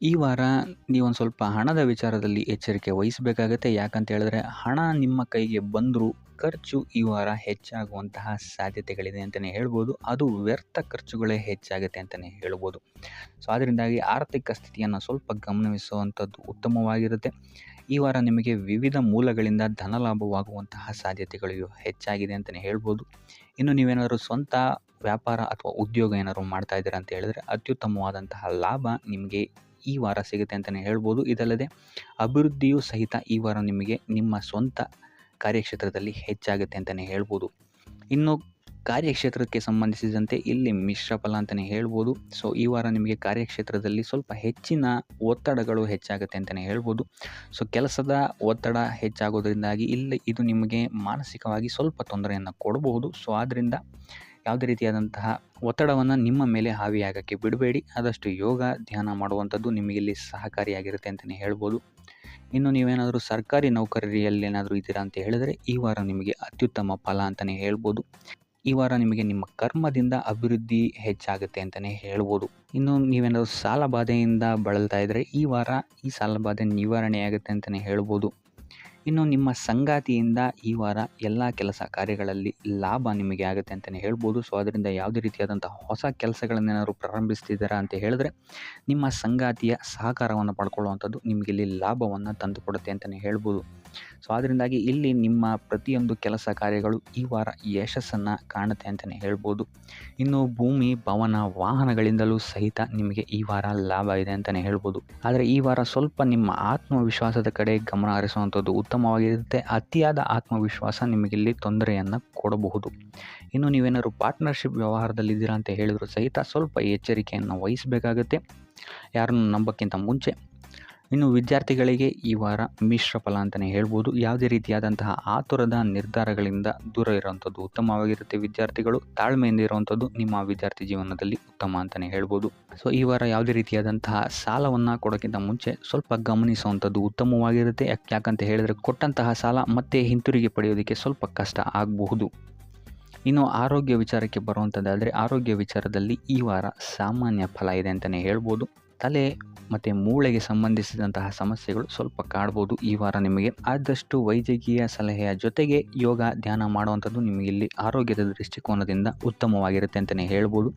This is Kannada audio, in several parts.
ಈ ವಾರ ನೀವೊಂದು ಸ್ವಲ್ಪ ಹಣದ ವಿಚಾರದಲ್ಲಿ ಎಚ್ಚರಿಕೆ ವಹಿಸಬೇಕಾಗತ್ತೆ. ಯಾಕಂತ ಹೇಳಿದ್ರೆ ಹಣ ನಿಮ್ಮ ಕೈಗೆ ಬಂದರೂ ಖರ್ಚು ಈ ವಾರ ಹೆಚ್ಚಾಗುವಂತಹ ಸಾಧ್ಯತೆಗಳಿದೆ ಅಂತಲೇ ಹೇಳ್ಬೋದು. ಅದು ವ್ಯರ್ಥ ಖರ್ಚುಗಳೇ ಹೆಚ್ಚಾಗುತ್ತೆ ಅಂತಲೇ ಹೇಳ್ಬೋದು. ಸೊ ಅದರಿಂದಾಗಿ ಆರ್ಥಿಕ ಸ್ಥಿತಿಯನ್ನು ಸ್ವಲ್ಪ ಗಮನಿಸುವಂಥದ್ದು ಉತ್ತಮವಾಗಿರುತ್ತೆ. ಈ ವಾರ ನಿಮಗೆ ವಿವಿಧ ಮೂಲಗಳಿಂದ ಧನಲಾಭವಾಗುವಂತಹ ಸಾಧ್ಯತೆಗಳು ಹೆಚ್ಚಾಗಿದೆ ಅಂತಲೇ ಹೇಳ್ಬೋದು. ಇನ್ನು ನೀವೇನಾದರೂ ಸ್ವಂತ ವ್ಯಾಪಾರ ಅಥವಾ ಉದ್ಯೋಗ ಏನಾದರೂ ಮಾಡ್ತಾ ಇದ್ದೀರಾ ಅಂತ ಹೇಳಿದ್ರೆ ಅತ್ಯುತ್ತಮವಾದಂತಹ ಲಾಭ ನಿಮಗೆ ಈ ವಾರ ಸಿಗುತ್ತೆ ಅಂತಲೇ ಹೇಳ್ಬೋದು. ಇದಲ್ಲದೆ ಅಭಿವೃದ್ಧಿಯೂ ಸಹಿತ ಈ ವಾರ ನಿಮಗೆ ನಿಮ್ಮ ಸ್ವಂತ ಕಾರ್ಯಕ್ಷೇತ್ರದಲ್ಲಿ ಹೆಚ್ಚಾಗುತ್ತೆ ಅಂತಲೇ ಹೇಳ್ಬೋದು. ಇನ್ನು ಕಾರ್ಯಕ್ಷೇತ್ರಕ್ಕೆ ಸಂಬಂಧಿಸಿದಂತೆ ಇಲ್ಲಿ ಮಿಶ್ರ ಫಲ ಅಂತಲೇ ಹೇಳ್ಬೋದು. ಸೊ ಈ ವಾರ ನಿಮಗೆ ಕಾರ್ಯಕ್ಷೇತ್ರದಲ್ಲಿ ಸ್ವಲ್ಪ ಹೆಚ್ಚಿನ ಒತ್ತಡಗಳು ಹೆಚ್ಚಾಗುತ್ತೆ ಅಂತಲೇ ಹೇಳ್ಬೋದು. ಸೊ ಕೆಲಸದ ಒತ್ತಡ ಹೆಚ್ಚಾಗೋದ್ರಿಂದಾಗಿ ಇದು ನಿಮಗೆ ಮಾನಸಿಕವಾಗಿ ಸ್ವಲ್ಪ ತೊಂದರೆಯನ್ನು ಕೊಡಬಹುದು. ಸೊ ಆದ್ದರಿಂದ ಯಾವುದೇ ರೀತಿಯಾದಂತಹ ಒತ್ತಡವನ್ನು ನಿಮ್ಮ ಮೇಲೆ ಹಾವಿಯಾಗೋಕ್ಕೆ ಬಿಡಬೇಡಿ. ಆದಷ್ಟು ಯೋಗ ಧ್ಯಾನ ಮಾಡುವಂಥದ್ದು ನಿಮಗಿಲ್ಲಿ ಸಹಕಾರಿಯಾಗಿರುತ್ತೆ ಅಂತಲೇ ಹೇಳ್ಬೋದು. ಇನ್ನು ನೀವೇನಾದರೂ ಸರ್ಕಾರಿ ನೌಕರಿಯಲ್ಲಿ ಏನಾದರೂ ಇದ್ದೀರಾ ಅಂತ ಹೇಳಿದರೆ ಈ ವಾರ ನಿಮಗೆ ಅತ್ಯುತ್ತಮ ಫಲ ಅಂತಲೇ ಹೇಳ್ಬೋದು. ಈ ವಾರ ನಿಮಗೆ ನಿಮ್ಮ ಕರ್ಮದಿಂದ ಅಭಿವೃದ್ಧಿ ಹೆಚ್ಚಾಗುತ್ತೆ ಅಂತಲೇ ಹೇಳ್ಬೋದು. ಇನ್ನು ನೀವೇನಾದರೂ ಸಾಲ ಬಾಧೆಯಿಂದ ಬಳಲ್ತಾ ಇದ್ದರೆ ಈ ವಾರ ಈ ಸಾಲ ಬಾಧೆ ನಿವಾರಣೆಯಾಗುತ್ತೆ ಅಂತಲೇ ಹೇಳ್ಬೋದು. ಇನ್ನು ನಿಮ್ಮ ಸಂಗಾತಿಯಿಂದ ಈ ವಾರ ಎಲ್ಲ ಕೆಲಸ ಕಾರ್ಯಗಳಲ್ಲಿ ಲಾಭ ನಿಮಗೆ ಆಗುತ್ತೆ ಅಂತಲೇ ಹೇಳ್ಬೋದು. ಸೊ ಅದರಿಂದ ಯಾವುದೇ ರೀತಿಯಾದಂಥ ಹೊಸ ಕೆಲಸಗಳನ್ನೇನಾದ್ರು ಪ್ರಾರಂಭಿಸ್ತಿದ್ದೀರಾ ಅಂತ ಹೇಳಿದ್ರೆ ನಿಮ್ಮ ಸಂಗಾತಿಯ ಸಹಕಾರವನ್ನು ಪಡ್ಕೊಳ್ಳುವಂಥದ್ದು ನಿಮಗಿಲ್ಲಿ ಲಾಭವನ್ನು ತಂದುಕೊಡುತ್ತೆ ಅಂತಲೇ ಹೇಳ್ಬೋದು. ಸೊ ಅದರಿಂದಾಗಿ ಇಲ್ಲಿ ನಿಮ್ಮ ಪ್ರತಿಯೊಂದು ಕೆಲಸ ಕಾರ್ಯಗಳು ಈ ವಾರ ಯಶಸ್ಸನ್ನು ಕಾಣುತ್ತೆ ಅಂತಲೇ ಹೇಳ್ಬೋದು. ಇನ್ನು ಭೂಮಿ ಭವನ ವಾಹನಗಳಿಂದಲೂ ಸಹಿತ ನಿಮಗೆ ಈ ವಾರ ಲಾಭ ಇದೆ ಅಂತಲೇ ಹೇಳ್ಬೋದು. ಆದರೆ ಈ ವಾರ ಸ್ವಲ್ಪ ನಿಮ್ಮ ಆತ್ಮವಿಶ್ವಾಸದ ಕಡೆ ಗಮನ ಹರಿಸುವಂಥದ್ದು ಉತ್ತಮವಾಗಿರುತ್ತೆ. ಅತಿಯಾದ ಆತ್ಮವಿಶ್ವಾಸ ನಿಮಗಿಲ್ಲಿ ತೊಂದರೆಯನ್ನು ಕೊಡಬಹುದು. ಇನ್ನು ನೀವೇನಾದ್ರು ಪಾರ್ಟ್ನರ್ಶಿಪ್ ವ್ಯವಹಾರದಲ್ಲಿದ್ದೀರಾ ಅಂತ ಹೇಳಿದ್ರು ಸಹಿತ ಸ್ವಲ್ಪ ಎಚ್ಚರಿಕೆಯನ್ನು ವಹಿಸಬೇಕಾಗತ್ತೆ ಯಾರನ್ನು ನಂಬೋಕ್ಕಿಂತ ಮುಂಚೆ. ಇನ್ನು ವಿದ್ಯಾರ್ಥಿಗಳಿಗೆ ಈ ವಾರ ಮಿಶ್ರ ಫಲ ಅಂತಲೇ ಹೇಳ್ಬೋದು. ಯಾವುದೇ ರೀತಿಯಾದಂತಹ ಆತುರದ ನಿರ್ಧಾರಗಳಿಂದ ದೂರ ಇರುವಂಥದ್ದು ಉತ್ತಮವಾಗಿರುತ್ತೆ. ವಿದ್ಯಾರ್ಥಿಗಳು ತಾಳ್ಮೆಯಿಂದ ಇರುವಂಥದ್ದು ನಿಮ್ಮ ವಿದ್ಯಾರ್ಥಿ ಜೀವನದಲ್ಲಿ ಉತ್ತಮ ಅಂತಲೇ ಹೇಳ್ಬೋದು. ಸೊ ಈ ವಾರ ಯಾವುದೇ ರೀತಿಯಾದಂತಹ ಸಾಲವನ್ನು ಕೊಡೋಕ್ಕಿಂತ ಮುಂಚೆ ಸ್ವಲ್ಪ ಗಮನಿಸುವಂಥದ್ದು ಉತ್ತಮವಾಗಿರುತ್ತೆ. ಯಾಕಂತ ಹೇಳಿದರೆ ಕೊಟ್ಟಂತಹ ಸಾಲ ಮತ್ತೆ ಹಿಂತಿರುಗಿ ಪಡೆಯೋದಕ್ಕೆ ಸ್ವಲ್ಪ ಕಷ್ಟ ಆಗಬಹುದು. ಇನ್ನು ಆರೋಗ್ಯ ವಿಚಾರಕ್ಕೆ ಬರುವಂಥದ್ದಾದರೆ ಆರೋಗ್ಯ ವಿಚಾರದಲ್ಲಿ ಈ ವಾರ ಸಾಮಾನ್ಯ ಫಲ ಇದೆ ಅಂತಲೇ ಹೇಳ್ಬೋದು. ತಲೆ ಮತ್ತು ಮೂಳೆಗೆ ಸಂಬಂಧಿಸಿದಂತಹ ಸಮಸ್ಯೆಗಳು ಸ್ವಲ್ಪ ಕಾಡ್ಬೋದು ಈ ವಾರ ನಿಮಗೆ. ಆದಷ್ಟು ವೈದ್ಯಕೀಯ ಸಲಹೆಯ ಜೊತೆಗೆ ಯೋಗ ಧ್ಯಾನ ಮಾಡುವಂಥದ್ದು ನಿಮಗಿಲ್ಲಿ ಆರೋಗ್ಯದ ದೃಷ್ಟಿಕೋನದಿಂದ ಉತ್ತಮವಾಗಿರುತ್ತೆ ಅಂತಲೇ ಹೇಳ್ಬೋದು.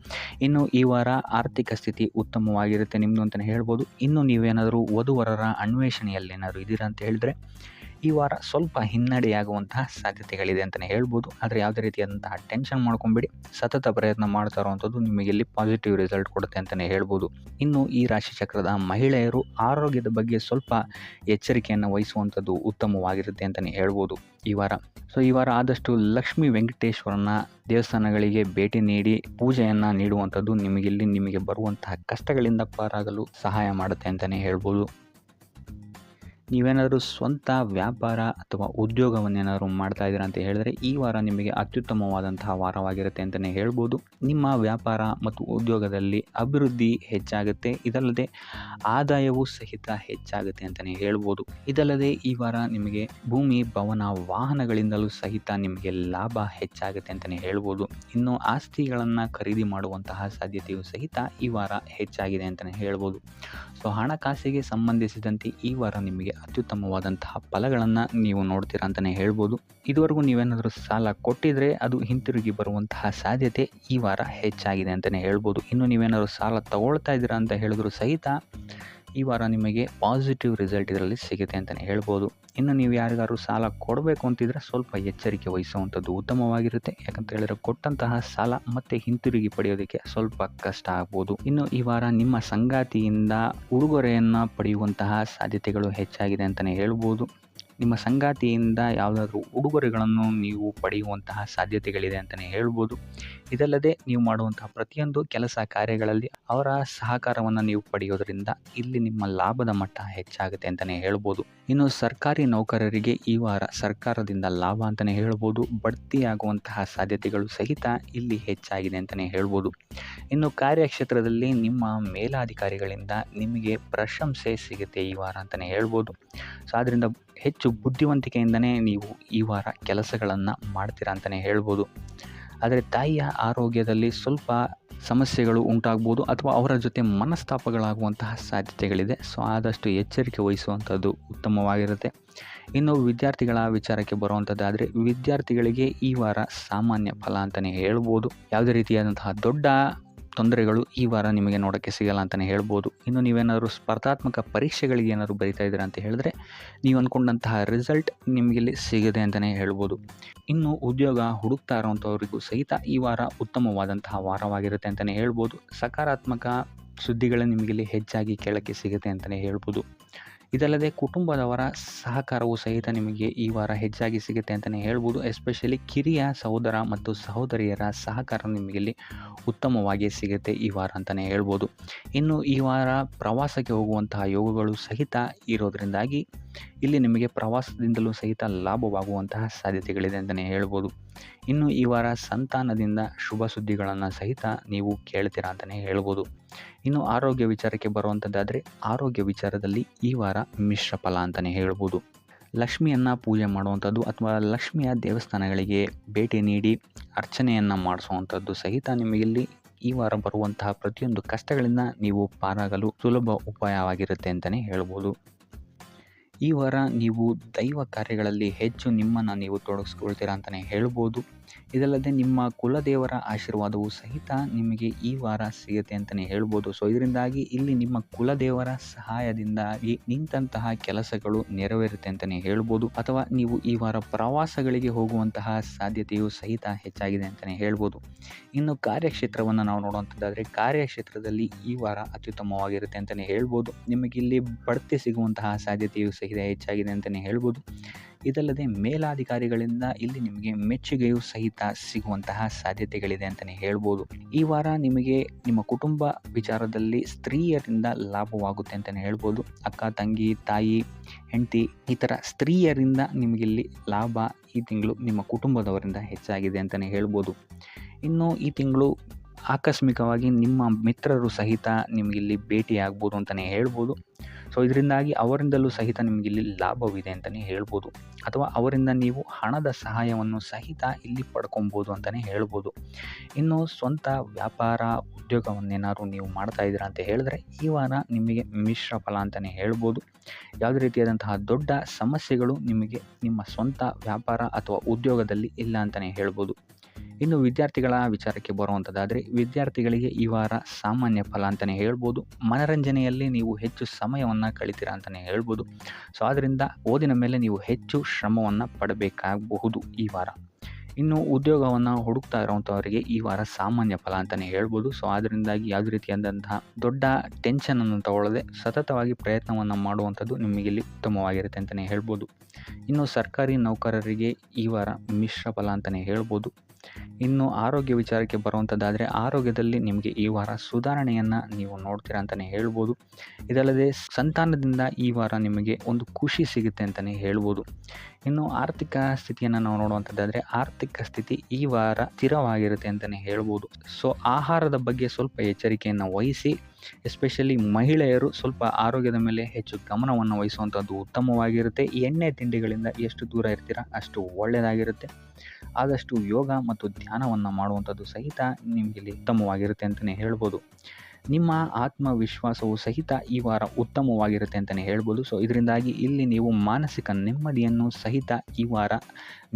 ಇನ್ನು ಈ ವಾರ ಆರ್ಥಿಕ ಸ್ಥಿತಿ ಉತ್ತಮವಾಗಿರುತ್ತೆ ನಿಮ್ಮದು ಅಂತಲೇ ಹೇಳ್ಬೋದು. ಇನ್ನು ನೀವೇನಾದರೂ ವಧುವರರ ಅನ್ವೇಷಣೆಯಲ್ಲಿ ಏನಾದರೂ ಇದ್ದೀರಾ ಅಂತ ಹೇಳಿದ್ರೆ ಈ ವಾರ ಸ್ವಲ್ಪ ಹಿನ್ನಡೆಯಾಗುವಂತಹ ಸಾಧ್ಯತೆಗಳಿದೆ ಅಂತಲೇ ಹೇಳ್ಬೋದು. ಆದರೆ ಯಾವುದೇ ರೀತಿಯಾದಂತಹ ಟೆನ್ಷನ್ ಮಾಡ್ಕೊಂಬೇಡಿ. ಸತತ ಪ್ರಯತ್ನ ಮಾಡ್ತಾ ಇರುವಂಥದ್ದು ನಿಮಗೆ ಇಲ್ಲಿ ಪಾಸಿಟಿವ್ ರಿಸಲ್ಟ್ ಕೊಡುತ್ತೆ ಅಂತಲೇ ಹೇಳ್ಬೋದು. ಇನ್ನು ಈ ರಾಶಿ ಚಕ್ರದ ಮಹಿಳೆಯರು ಆರೋಗ್ಯದ ಬಗ್ಗೆ ಸ್ವಲ್ಪ ಎಚ್ಚರಿಕೆಯನ್ನು ವಹಿಸುವಂಥದ್ದು ಉತ್ತಮವಾಗಿರುತ್ತೆ ಅಂತಲೇ ಹೇಳ್ಬೋದು ಈ ವಾರ. ಸೊ ಈ ವಾರ ಆದಷ್ಟು ಲಕ್ಷ್ಮೀ ವೆಂಕಟೇಶ್ವರನ ದೇವಸ್ಥಾನಗಳಿಗೆ ಭೇಟಿ ನೀಡಿ ಪೂಜೆಯನ್ನು ನೀಡುವಂಥದ್ದು ನಿಮಗೆ ಬರುವಂತಹ ಕಷ್ಟಗಳಿಂದ ಪಾರಾಗಲು ಸಹಾಯ ಮಾಡುತ್ತೆ ಅಂತಲೇ ಹೇಳ್ಬೋದು. ನೀವೇನಾದರೂ ಸ್ವಂತ ವ್ಯಾಪಾರ ಅಥವಾ ಉದ್ಯೋಗವನ್ನೇನಾದರೂ ಮಾಡ್ತಾ ಇದ್ದೀರಾ ಅಂತ ಹೇಳಿದ್ರೆ ಈ ವಾರ ನಿಮಗೆ ಅತ್ಯುತ್ತಮವಾದಂತಹ ವಾರವಾಗಿರುತ್ತೆ ಅಂತಲೇ ಹೇಳ್ಬೋದು. ನಿಮ್ಮ ವ್ಯಾಪಾರ ಮತ್ತು ಉದ್ಯೋಗದಲ್ಲಿ ಅಭಿವೃದ್ಧಿ ಹೆಚ್ಚಾಗುತ್ತೆ. ಇದಲ್ಲದೆ ಆದಾಯವೂ ಸಹಿತ ಹೆಚ್ಚಾಗುತ್ತೆ ಅಂತಲೇ ಹೇಳ್ಬೋದು. ಇದಲ್ಲದೆ ಈ ವಾರ ನಿಮಗೆ ಭೂಮಿ ಭವನ ವಾಹನಗಳಿಂದಲೂ ಸಹಿತ ನಿಮಗೆ ಲಾಭ ಹೆಚ್ಚಾಗುತ್ತೆ ಅಂತಲೇ ಹೇಳ್ಬೋದು. ಇನ್ನು ಆಸ್ತಿಗಳನ್ನು ಖರೀದಿ ಮಾಡುವಂತಹ ಸಾಧ್ಯತೆಯೂ ಸಹಿತ ಈ ವಾರ ಹೆಚ್ಚಾಗಿದೆ ಅಂತಲೇ ಹೇಳ್ಬೋದು. ಸೊ ಹಣಕಾಸಿಗೆ ಸಂಬಂಧಿಸಿದಂತೆ ಈ ವಾರ ನಿಮಗೆ ಅತ್ಯುತ್ತಮವಾದಂತಹ ಫಲಗಳನ್ನು ನೀವು ನೋಡ್ತೀರಾ ಅಂತಲೇ ಹೇಳ್ಬೋದು. ಇದುವರೆಗೂ ನೀವೇನಾದರೂ ಸಾಲ ಕೊಟ್ಟಿದ್ರೆ ಅದು ಹಿಂತಿರುಗಿ ಬರುವಂತಹ ಸಾಧ್ಯತೆ ಈ ವಾರ ಹೆಚ್ಚಾಗಿದೆ ಅಂತಲೇ ಹೇಳ್ಬೋದು. ಇನ್ನು ನೀವೇನಾದರೂ ಸಾಲ ತಗೊಳ್ತಾ ಇದ್ದೀರಾ ಅಂತ ಹೇಳಿದ್ರು ಸಹಿತ ಈ ವಾರ ನಿಮಗೆ ಪಾಸಿಟಿವ್ ರಿಸಲ್ಟ್ ಇದರಲ್ಲಿ ಸಿಗುತ್ತೆ ಅಂತಲೇ ಹೇಳ್ಬೋದು. ಇನ್ನು ನೀವು ಯಾರಿಗಾದ್ರು ಸಾಲ ಕೊಡಬೇಕು ಅಂತಿದ್ರೆ ಸ್ವಲ್ಪ ಎಚ್ಚರಿಕೆ ವಹಿಸುವಂಥದ್ದು ಉತ್ತಮವಾಗಿರುತ್ತೆ. ಯಾಕಂತ ಹೇಳಿದ್ರೆ ಕೊಟ್ಟಂತಹ ಸಾಲ ಮತ್ತೆ ಹಿಂತಿರುಗಿ ಪಡೆಯೋದಕ್ಕೆ ಸ್ವಲ್ಪ ಕಷ್ಟ ಆಗ್ಬೋದು. ಇನ್ನು ಈ ವಾರ ನಿಮ್ಮ ಸಂಗಾತಿಯಿಂದ ಉಡುಗೊರೆಯನ್ನು ಪಡೆಯುವಂತಹ ಸಾಧ್ಯತೆಗಳು ಹೆಚ್ಚಾಗಿದೆ ಅಂತಲೇ ಹೇಳ್ಬೋದು. ನಿಮ್ಮ ಸಂಗಾತಿಯಿಂದ ಯಾವುದಾದ್ರೂ ಉಡುಗೊರೆಗಳನ್ನು ನೀವು ಪಡೆಯುವಂತಹ ಸಾಧ್ಯತೆಗಳಿದೆ ಅಂತಲೇ ಹೇಳ್ಬೋದು. ಇದಲ್ಲದೆ ನೀವು ಮಾಡುವಂತಹ ಪ್ರತಿಯೊಂದು ಕೆಲಸ ಕಾರ್ಯಗಳಲ್ಲಿ ಅವರ ಸಹಕಾರವನ್ನು ನೀವು ಪಡೆಯೋದರಿಂದ ಇಲ್ಲಿ ನಿಮ್ಮ ಲಾಭದ ಮಟ್ಟ ಹೆಚ್ಚಾಗುತ್ತೆ ಅಂತಲೇ ಹೇಳ್ಬೋದು. ಇನ್ನು ಸರ್ಕಾರಿ ನೌಕರರಿಗೆ ಈ ವಾರ ಸರ್ಕಾರದಿಂದ ಲಾಭ ಅಂತಲೇ ಹೇಳ್ಬೋದು. ಬಡ್ತಿಯಾಗುವಂತಹ ಸಾಧ್ಯತೆಗಳು ಸಹಿತ ಇಲ್ಲಿ ಹೆಚ್ಚಾಗಿದೆ ಅಂತಲೇ ಹೇಳ್ಬೋದು. ಇನ್ನು ಕಾರ್ಯಕ್ಷೇತ್ರದಲ್ಲಿ ನಿಮ್ಮ ಮೇಲಾಧಿಕಾರಿಗಳಿಂದ ನಿಮಗೆ ಪ್ರಶಂಸೆ ಸಿಗುತ್ತೆ ಈ ವಾರ ಅಂತಲೇ ಹೇಳ್ಬೋದು. ಸೊ ಆದ್ದರಿಂದ ಹೆಚ್ಚು ಬುದ್ಧಿವಂತಿಕೆಯಿಂದನೇ ನೀವು ಈ ವಾರ ಕೆಲಸಗಳನ್ನು ಮಾಡ್ತೀರಾ ಅಂತಲೇ ಹೇಳ್ಬೋದು. ಆದರೆ ತಾಯಿಯ ಆರೋಗ್ಯದಲ್ಲಿ ಸ್ವಲ್ಪ ಸಮಸ್ಯೆಗಳು ಉಂಟಾಗ್ಬೋದು ಅಥವಾ ಅವರ ಜೊತೆ ಮನಸ್ತಾಪಗಳಾಗುವಂತಹ ಸಾಧ್ಯತೆಗಳಿದೆ. ಸೊ ಆದಷ್ಟು ಎಚ್ಚರಿಕೆ ವಹಿಸುವಂಥದ್ದು ಉತ್ತಮವಾಗಿರುತ್ತೆ. ಇನ್ನು ವಿದ್ಯಾರ್ಥಿಗಳ ವಿಚಾರಕ್ಕೆ ಬರುವಂಥದ್ದಾದರೆ, ವಿದ್ಯಾರ್ಥಿಗಳಿಗೆ ಈ ವಾರ ಸಾಮಾನ್ಯ ಫಲ ಅಂತಲೇ ಹೇಳ್ಬೋದು. ಯಾವುದೇ ರೀತಿಯಾದಂತಹ ದೊಡ್ಡ ತೊಂದರೆಗಳು ಈ ವಾರ ನಿಮಗೆ ನೋಡೋಕ್ಕೆ ಸಿಗಲ್ಲ ಅಂತಲೇ ಹೇಳ್ಬೋದು. ಇನ್ನು ನೀವೇನಾದರೂ ಸ್ಪರ್ಧಾತ್ಮಕ ಪರೀಕ್ಷೆಗಳಿಗೆ ಏನಾದರೂ ಬರಿತಾ ಇದ್ದೀರಾ ಅಂತ ಹೇಳಿದ್ರೆ, ನೀವು ಅಂದ್ಕೊಂಡಂತಹ ರಿಸಲ್ಟ್ ನಿಮಗಿಲ್ಲಿ ಸಿಗದೆ ಅಂತಲೇ ಹೇಳ್ಬೋದು. ಇನ್ನು ಉದ್ಯೋಗ ಹುಡುಕ್ತಾ ಇರೋವಂಥವ್ರಿಗೂ ಸಹಿತ ಈ ವಾರ ಉತ್ತಮವಾದಂತಹ ವಾರವಾಗಿರುತ್ತೆ ಅಂತಲೇ ಹೇಳ್ಬೋದು. ಸಕಾರಾತ್ಮಕ ಸುದ್ದಿಗಳೇ ನಿಮಗಿಲ್ಲಿ ಹೆಚ್ಚಾಗಿ ಕೇಳೋಕ್ಕೆ ಸಿಗುತ್ತೆ ಅಂತಲೇ ಹೇಳ್ಬೋದು. ಇದಲ್ಲದೆ ಕುಟುಂಬದವರ ಸಹಕಾರವು ಸಹಿತ ನಿಮಗೆ ಈ ವಾರ ಹೆಚ್ಚಾಗಿ ಸಿಗುತ್ತೆ ಅಂತಲೇ ಹೇಳ್ಬೋದು. ಎಸ್ಪೆಷಲಿ ಕಿರಿಯ ಸಹೋದರ ಮತ್ತು ಸಹೋದರಿಯರ ಸಹಕಾರ ನಿಮಗಿಲ್ಲಿ ಉತ್ತಮವಾಗಿ ಸಿಗುತ್ತೆ ಈ ವಾರ ಅಂತಲೇ ಹೇಳ್ಬೋದು. ಇನ್ನು ಈ ವಾರ ಪ್ರವಾಸಕ್ಕೆ ಹೋಗುವಂತಹ ಯೋಗಗಳು ಸಹಿತ ಇರೋದರಿಂದಾಗಿ ಇಲ್ಲಿ ನಿಮಗೆ ಪ್ರವಾಸದಿಂದಲೂ ಸಹಿತ ಲಾಭವಾಗುವಂತಹ ಸಾಧ್ಯತೆಗಳಿದೆ ಅಂತಲೇ ಹೇಳ್ಬೋದು. ಇನ್ನು ಈ ವಾರ ಸಂತಾನದಿಂದ ಶುಭ ಸುದ್ದಿಗಳನ್ನು ಸಹಿತ ನೀವು ಕೇಳ್ತೀರಾ ಅಂತಲೇ ಹೇಳ್ಬೋದು. ಇನ್ನು ಆರೋಗ್ಯ ವಿಚಾರಕ್ಕೆ ಬರುವಂಥದ್ದಾದರೆ, ಆರೋಗ್ಯ ವಿಚಾರದಲ್ಲಿ ಈ ವಾರ ಮಿಶ್ರ ಫಲ ಅಂತಲೇ ಹೇಳ್ಬೋದು. ಲಕ್ಷ್ಮಿಯನ್ನು ಪೂಜೆ ಮಾಡುವಂಥದ್ದು ಅಥವಾ ಲಕ್ಷ್ಮಿಯ ದೇವಸ್ಥಾನಗಳಿಗೆ ಭೇಟಿ ನೀಡಿ ಅರ್ಚನೆಯನ್ನು ಮಾಡಿಸುವಂಥದ್ದು ಸಹಿತ ನಿಮಗಿಲ್ಲಿ ಈ ವಾರ ಬರುವಂತಹ ಪ್ರತಿಯೊಂದು ಕಷ್ಟಗಳಿಂದ ನೀವು ಪಾರಾಗಲು ಸುಲಭ ಉಪಾಯವಾಗಿರುತ್ತೆ ಅಂತಲೇ ಹೇಳ್ಬೋದು. ಈ ವಾರ ನೀವು ದೈವ ಕಾರ್ಯಗಳಲ್ಲಿ ಹೆಚ್ಚು ನಿಮ್ಮನ್ನು ನೀವು ತೊಡಗಿಸ್ಕೊಳ್ತೀರಾ ಅಂತಲೇ ಹೇಳ್ಬೋದು. ಇದಲ್ಲದೆ ನಿಮ್ಮ ಕುಲದೇವರ ಆಶೀರ್ವಾದವು ಸಹಿತ ನಿಮಗೆ ಈ ವಾರ ಸಿಗುತ್ತೆ ಅಂತಲೇ ಹೇಳ್ಬೋದು. ಸೊ ಇದರಿಂದಾಗಿ ಇಲ್ಲಿ ನಿಮ್ಮ ಕುಲದೇವರ ಸಹಾಯದಿಂದಾಗಿ ನಿಂತಹ ಕೆಲಸಗಳು ನೆರವೇರುತ್ತೆ ಅಂತಲೇ ಹೇಳ್ಬೋದು. ಅಥವಾ ನೀವು ಈ ವಾರ ಪ್ರವಾಸಗಳಿಗೆ ಹೋಗುವಂತಹ ಸಾಧ್ಯತೆಯು ಸಹಿತ ಹೆಚ್ಚಾಗಿದೆ ಅಂತಲೇ ಹೇಳ್ಬೋದು. ಇನ್ನು ಕಾರ್ಯಕ್ಷೇತ್ರವನ್ನು ನಾವು ನೋಡುವಂಥದ್ದಾದರೆ, ಕಾರ್ಯಕ್ಷೇತ್ರದಲ್ಲಿ ಈ ವಾರ ಅತ್ಯುತ್ತಮವಾಗಿರುತ್ತೆ ಅಂತಲೇ ಹೇಳ್ಬೋದು. ನಿಮಗಿಲ್ಲಿ ಬಡ್ತಿ ಸಿಗುವಂತಹ ಸಾಧ್ಯತೆಯು ಸಹಿತ ಹೆಚ್ಚಾಗಿದೆ ಅಂತಲೇ ಹೇಳ್ಬೋದು. ಇದಲ್ಲದೆ ಮೇಲಾಧಿಕಾರಿಗಳಿಂದ ಇಲ್ಲಿ ನಿಮಗೆ ಮೆಚ್ಚುಗೆಯೂ ಸಹಿತ ಸಿಗುವಂತಹ ಸಾಧ್ಯತೆಗಳಿದೆ ಅಂತಲೇ ಹೇಳ್ಬೋದು. ಈ ವಾರ ನಿಮಗೆ ನಿಮ್ಮ ಕುಟುಂಬ ವಿಚಾರದಲ್ಲಿ ಸ್ತ್ರೀಯರಿಂದ ಲಾಭವಾಗುತ್ತೆ ಅಂತಲೇ ಹೇಳ್ಬೋದು. ಅಕ್ಕ, ತಂಗಿ, ತಾಯಿ, ಹೆಂಡತಿ ಈ ಥರ ಸ್ತ್ರೀಯರಿಂದ ನಿಮಗಿಲ್ಲಿ ಲಾಭ ಈ ತಿಂಗಳು ನಿಮ್ಮ ಕುಟುಂಬದವರಿಂದ ಹೆಚ್ಚಾಗಿದೆ ಅಂತಲೇ ಹೇಳ್ಬೋದು. ಇನ್ನು ಈ ತಿಂಗಳು ಆಕಸ್ಮಿಕವಾಗಿ ನಿಮ್ಮ ಮಿತ್ರರು ಸಹಿತ ನಿಮಗಿಲ್ಲಿ ಭೇಟಿಯಾಗ್ಬೋದು ಅಂತಲೇ ಹೇಳ್ಬೋದು. ಸೊ ಇದರಿಂದಾಗಿ ಅವರಿಂದಲೂ ಸಹಿತ ನಿಮಗಿಲ್ಲಿ ಲಾಭವಿದೆ ಅಂತಲೇ ಹೇಳ್ಬೋದು. ಅಥವಾ ಅವರಿಂದ ನೀವು ಹಣದ ಸಹಾಯವನ್ನು ಸಹಿತ ಇಲ್ಲಿ ಪಡ್ಕೊಬೋದು ಅಂತಲೇ ಹೇಳ್ಬೋದು. ಇನ್ನು ಸ್ವಂತ ವ್ಯಾಪಾರ ಉದ್ಯೋಗವನ್ನೇನಾದ್ರು ನೀವು ಮಾಡ್ತಾ ಇದ್ದೀರಾ ಅಂತ ಹೇಳಿದ್ರೆ, ಈ ವಾರ ನಿಮಗೆ ಮಿಶ್ರ ಫಲ ಅಂತಲೇ ಹೇಳ್ಬೋದು. ಯಾವುದೇ ರೀತಿಯಾದಂತಹ ದೊಡ್ಡ ಸಮಸ್ಯೆಗಳು ನಿಮಗೆ ನಿಮ್ಮ ಸ್ವಂತ ವ್ಯಾಪಾರ ಅಥವಾ ಉದ್ಯೋಗದಲ್ಲಿ ಇಲ್ಲ ಅಂತಲೇ ಹೇಳ್ಬೋದು. ಇನ್ನು ವಿದ್ಯಾರ್ಥಿಗಳ ವಿಚಾರಕ್ಕೆ ಬರುವಂಥದ್ದಾದರೆ, ವಿದ್ಯಾರ್ಥಿಗಳಿಗೆ ಈ ವಾರ ಸಾಮಾನ್ಯ ಫಲ ಅಂತಲೇ ಹೇಳ್ಬೋದು. ಮನರಂಜನೆಯಲ್ಲಿ ನೀವು ಹೆಚ್ಚು ಸಮಯವನ್ನು ಕಳಿತೀರಾ ಅಂತಲೇ ಹೇಳ್ಬೋದು. ಸೊ ಆದ್ದರಿಂದ ಓದಿನ ಮೇಲೆ ನೀವು ಹೆಚ್ಚು ಶ್ರಮವನ್ನು ಪಡಬೇಕಾಗಬಹುದು ಈ ವಾರ. ಇನ್ನು ಉದ್ಯೋಗವನ್ನು ಹುಡುಕ್ತಾ ಇರೋವಂಥವರಿಗೆ ಈ ವಾರ ಸಾಮಾನ್ಯ ಫಲ ಅಂತಲೇ ಹೇಳ್ಬೋದು. ಸೊ ಅದರಿಂದಾಗಿ ಯಾವುದೇ ರೀತಿಯಾದಂತಹ ದೊಡ್ಡ ಟೆನ್ಷನನ್ನು ತಗೊಳ್ಳದೆ ಸತತವಾಗಿ ಪ್ರಯತ್ನವನ್ನು ಮಾಡುವಂಥದ್ದು ನಿಮಗಿಲ್ಲಿ ಉತ್ತಮವಾಗಿರುತ್ತೆ ಅಂತಲೇ ಹೇಳ್ಬೋದು. ಇನ್ನು ಸರ್ಕಾರಿ ನೌಕರರಿಗೆ ಈ ವಾರ ಮಿಶ್ರ ಫಲ ಅಂತಲೇ ಹೇಳ್ಬೋದು. ಇನ್ನು ಆರೋಗ್ಯ ವಿಚಾರಕ್ಕೆ ಬರುವಂಥದ್ದಾದರೆ, ಆರೋಗ್ಯದಲ್ಲಿ ನಿಮಗೆ ಈ ವಾರ ಸುಧಾರಣೆಯನ್ನು ನೀವು ನೋಡ್ತೀರಾ ಅಂತಲೇ ಹೇಳ್ಬೋದು. ಇದಲ್ಲದೆ ಸಂತಾನದಿಂದ ಈ ವಾರ ನಿಮಗೆ ಒಂದು ಖುಷಿ ಸಿಗುತ್ತೆ ಅಂತಲೇ ಹೇಳ್ಬೋದು. ಇನ್ನು ಆರ್ಥಿಕ ಸ್ಥಿತಿಯನ್ನು ನಾವು ನೋಡುವಂಥದ್ದಾದರೆ, ಆರ್ಥಿಕ ಸ್ಥಿತಿ ಈ ವಾರ ಸ್ಥಿರವಾಗಿರುತ್ತೆ ಅಂತಲೇ ಹೇಳ್ಬೋದು. ಸೊ ಆಹಾರದ ಬಗ್ಗೆ ಸ್ವಲ್ಪ ಎಚ್ಚರಿಕೆಯನ್ನು ವಹಿಸಿ, ಎಸ್ಪೆಷಲಿ ಮಹಿಳೆಯರು ಸ್ವಲ್ಪ ಆರೋಗ್ಯದ ಮೇಲೆ ಹೆಚ್ಚು ಗಮನವನ್ನು ವಹಿಸುವಂಥದ್ದು ಉತ್ತಮವಾಗಿರುತ್ತೆ. ಎಣ್ಣೆ ತಿಂಡಿಗಳಿಂದ ಎಷ್ಟು ದೂರ ಇರ್ತೀರಾ ಅಷ್ಟು ಒಳ್ಳೆಯದಾಗಿರುತ್ತೆ. ಆದಷ್ಟು ಯೋಗ ಮತ್ತು ಧ್ಯಾನವನ್ನು ಮಾಡುವಂಥದ್ದು ಸಹಿತ ನಿಮಗಿಲ್ಲಿ ಉತ್ತಮವಾಗಿರುತ್ತೆ ಅಂತಲೇ ಹೇಳ್ಬೋದು. ನಿಮ್ಮ ಆತ್ಮವಿಶ್ವಾಸವು ಸಹಿತ ಈ ವಾರ ಉತ್ತಮವಾಗಿರುತ್ತೆ ಅಂತಲೇ ಹೇಳ್ಬೋದು. ಸೊ ಇದರಿಂದಾಗಿ ಇಲ್ಲಿ ನೀವು ಮಾನಸಿಕ ನೆಮ್ಮದಿಯನ್ನು ಸಹಿತ ಈ ವಾರ